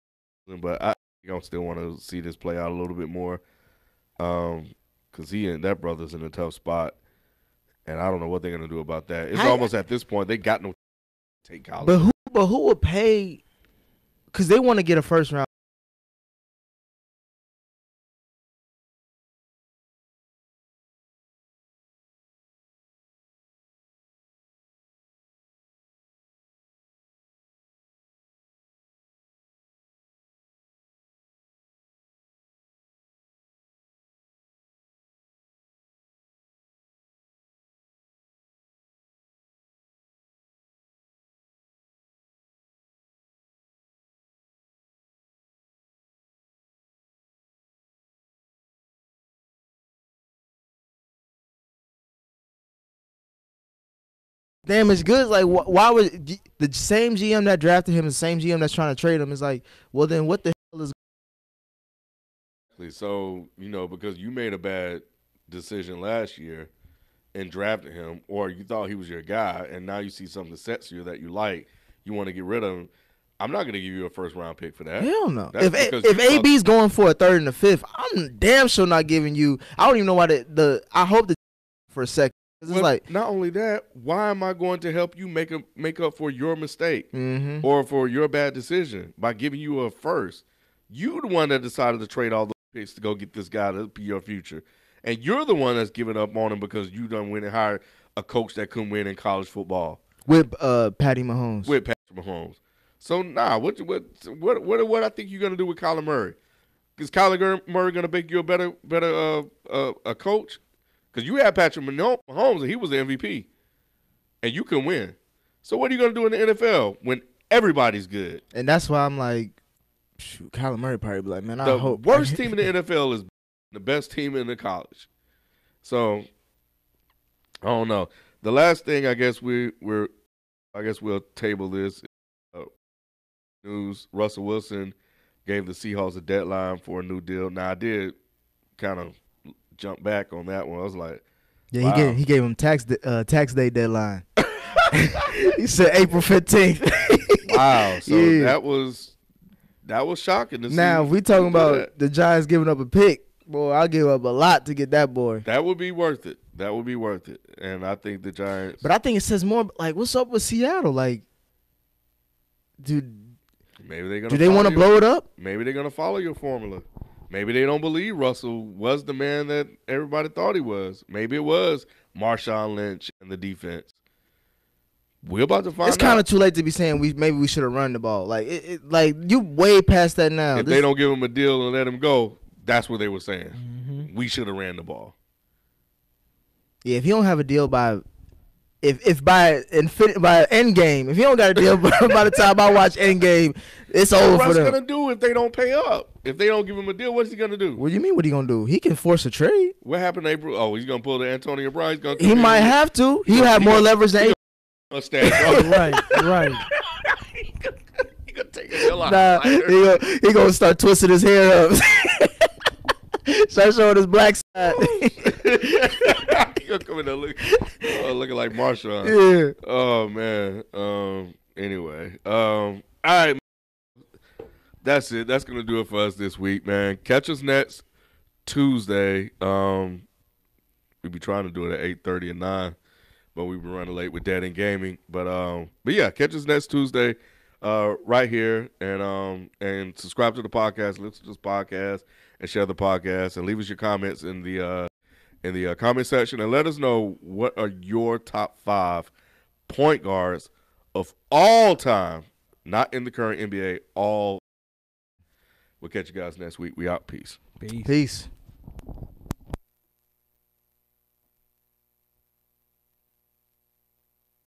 [SPEAKER 1] Jordan, but I think I still want to see this play out a little bit more because that brother's in a tough spot, and I don't know what they're going to do about that. It's almost at this point, they got no take college.
[SPEAKER 3] But who would pay – because they want to get a first round. Damaged goods, like why would the same GM that drafted him, the same GM that's trying to trade him, is like, well then what the hell is?
[SPEAKER 1] So, you know, because you made a bad decision last year and drafted him, or you thought he was your guy, and now you see something that sets you that you like, you want to get rid of him. I'm not going to give you a first-round pick for that.
[SPEAKER 3] Hell no.
[SPEAKER 1] That's
[SPEAKER 3] If AB's going for a third and a fifth, I'm damn sure not giving you. I don't even know why I hope the for a second. It's like,
[SPEAKER 1] not only that, why am I going to help you make up for your mistake or for your bad decision by giving you a first? You the one that decided to trade all those picks to go get this guy to be your future, and you're the one that's giving up on him because you done went and hired a coach that couldn't win in college football
[SPEAKER 3] with Patty Mahomes.
[SPEAKER 1] With Patrick Mahomes. So what I think you're gonna do with Kyler Murray? Is Kyler Murray gonna make you a better a coach? Because you had Patrick Mahomes and he was the MVP, and you can win. So what are you going to do in the NFL when everybody's good?
[SPEAKER 3] And that's why I'm like, shoot, Kyler Murray probably be like, man,
[SPEAKER 1] I hope. The worst team in the NFL is the best team in the college. So I don't know. The last thing I guess we'll table this news. Russell Wilson gave the Seahawks a deadline for a new deal. Now I did kind of jump back on that one. I was like,
[SPEAKER 3] yeah,
[SPEAKER 1] wow.
[SPEAKER 3] he gave him tax day deadline. He said April 15th.
[SPEAKER 1] Wow. So yeah. that was shocking to see.
[SPEAKER 3] Now, if we talking about the Giants giving up a pick, boy, I'll give up a lot to get that boy.
[SPEAKER 1] That would be worth it. And I think the Giants.
[SPEAKER 3] But I think it says more like, what's up with Seattle? Like, dude,
[SPEAKER 1] maybe
[SPEAKER 3] do they want to blow it up?
[SPEAKER 1] Maybe they're gonna follow your formula. Maybe they don't believe Russell was the man that everybody thought he was. Maybe it was Marshawn Lynch and the defense. We're about to find out.
[SPEAKER 3] It's kind of too late to be saying maybe we should have run the ball. Like like you way past that now.
[SPEAKER 1] If they don't give him a deal and let him go, that's what they were saying. We should have ran the ball.
[SPEAKER 3] Yeah, if you don't have a deal by end game, if you don't got a deal by the time I watch end game, it's over for them.
[SPEAKER 1] What's gonna do if they don't pay up? If they don't give him a deal, what's he gonna do?
[SPEAKER 3] What do you mean? What he gonna do? He can force a trade.
[SPEAKER 1] What happened to April? Oh, he's gonna pull the Antonio Brown.
[SPEAKER 3] He might have to. He have more leverage than
[SPEAKER 2] right.
[SPEAKER 1] He gonna take a lot.
[SPEAKER 3] Nah, he gonna start twisting his hair up. Start showing his black side.
[SPEAKER 1] He gonna come in there looking like Marshawn.
[SPEAKER 3] Yeah.
[SPEAKER 1] Oh man. Anyway. All right. That's it. That's gonna do it for us this week, man. Catch us next Tuesday. We be trying to do it at 8:30 and 9, but we been running late with Dad and Gaming. But yeah, catch us next Tuesday, right here, and subscribe to the podcast, listen to this podcast, and share the podcast, and leave us your comments in the comment section, and let us know what are your top 5 point guards of all time, not in the current NBA, all. We'll catch you guys next week. We out. Peace.
[SPEAKER 2] Peace.
[SPEAKER 3] Peace.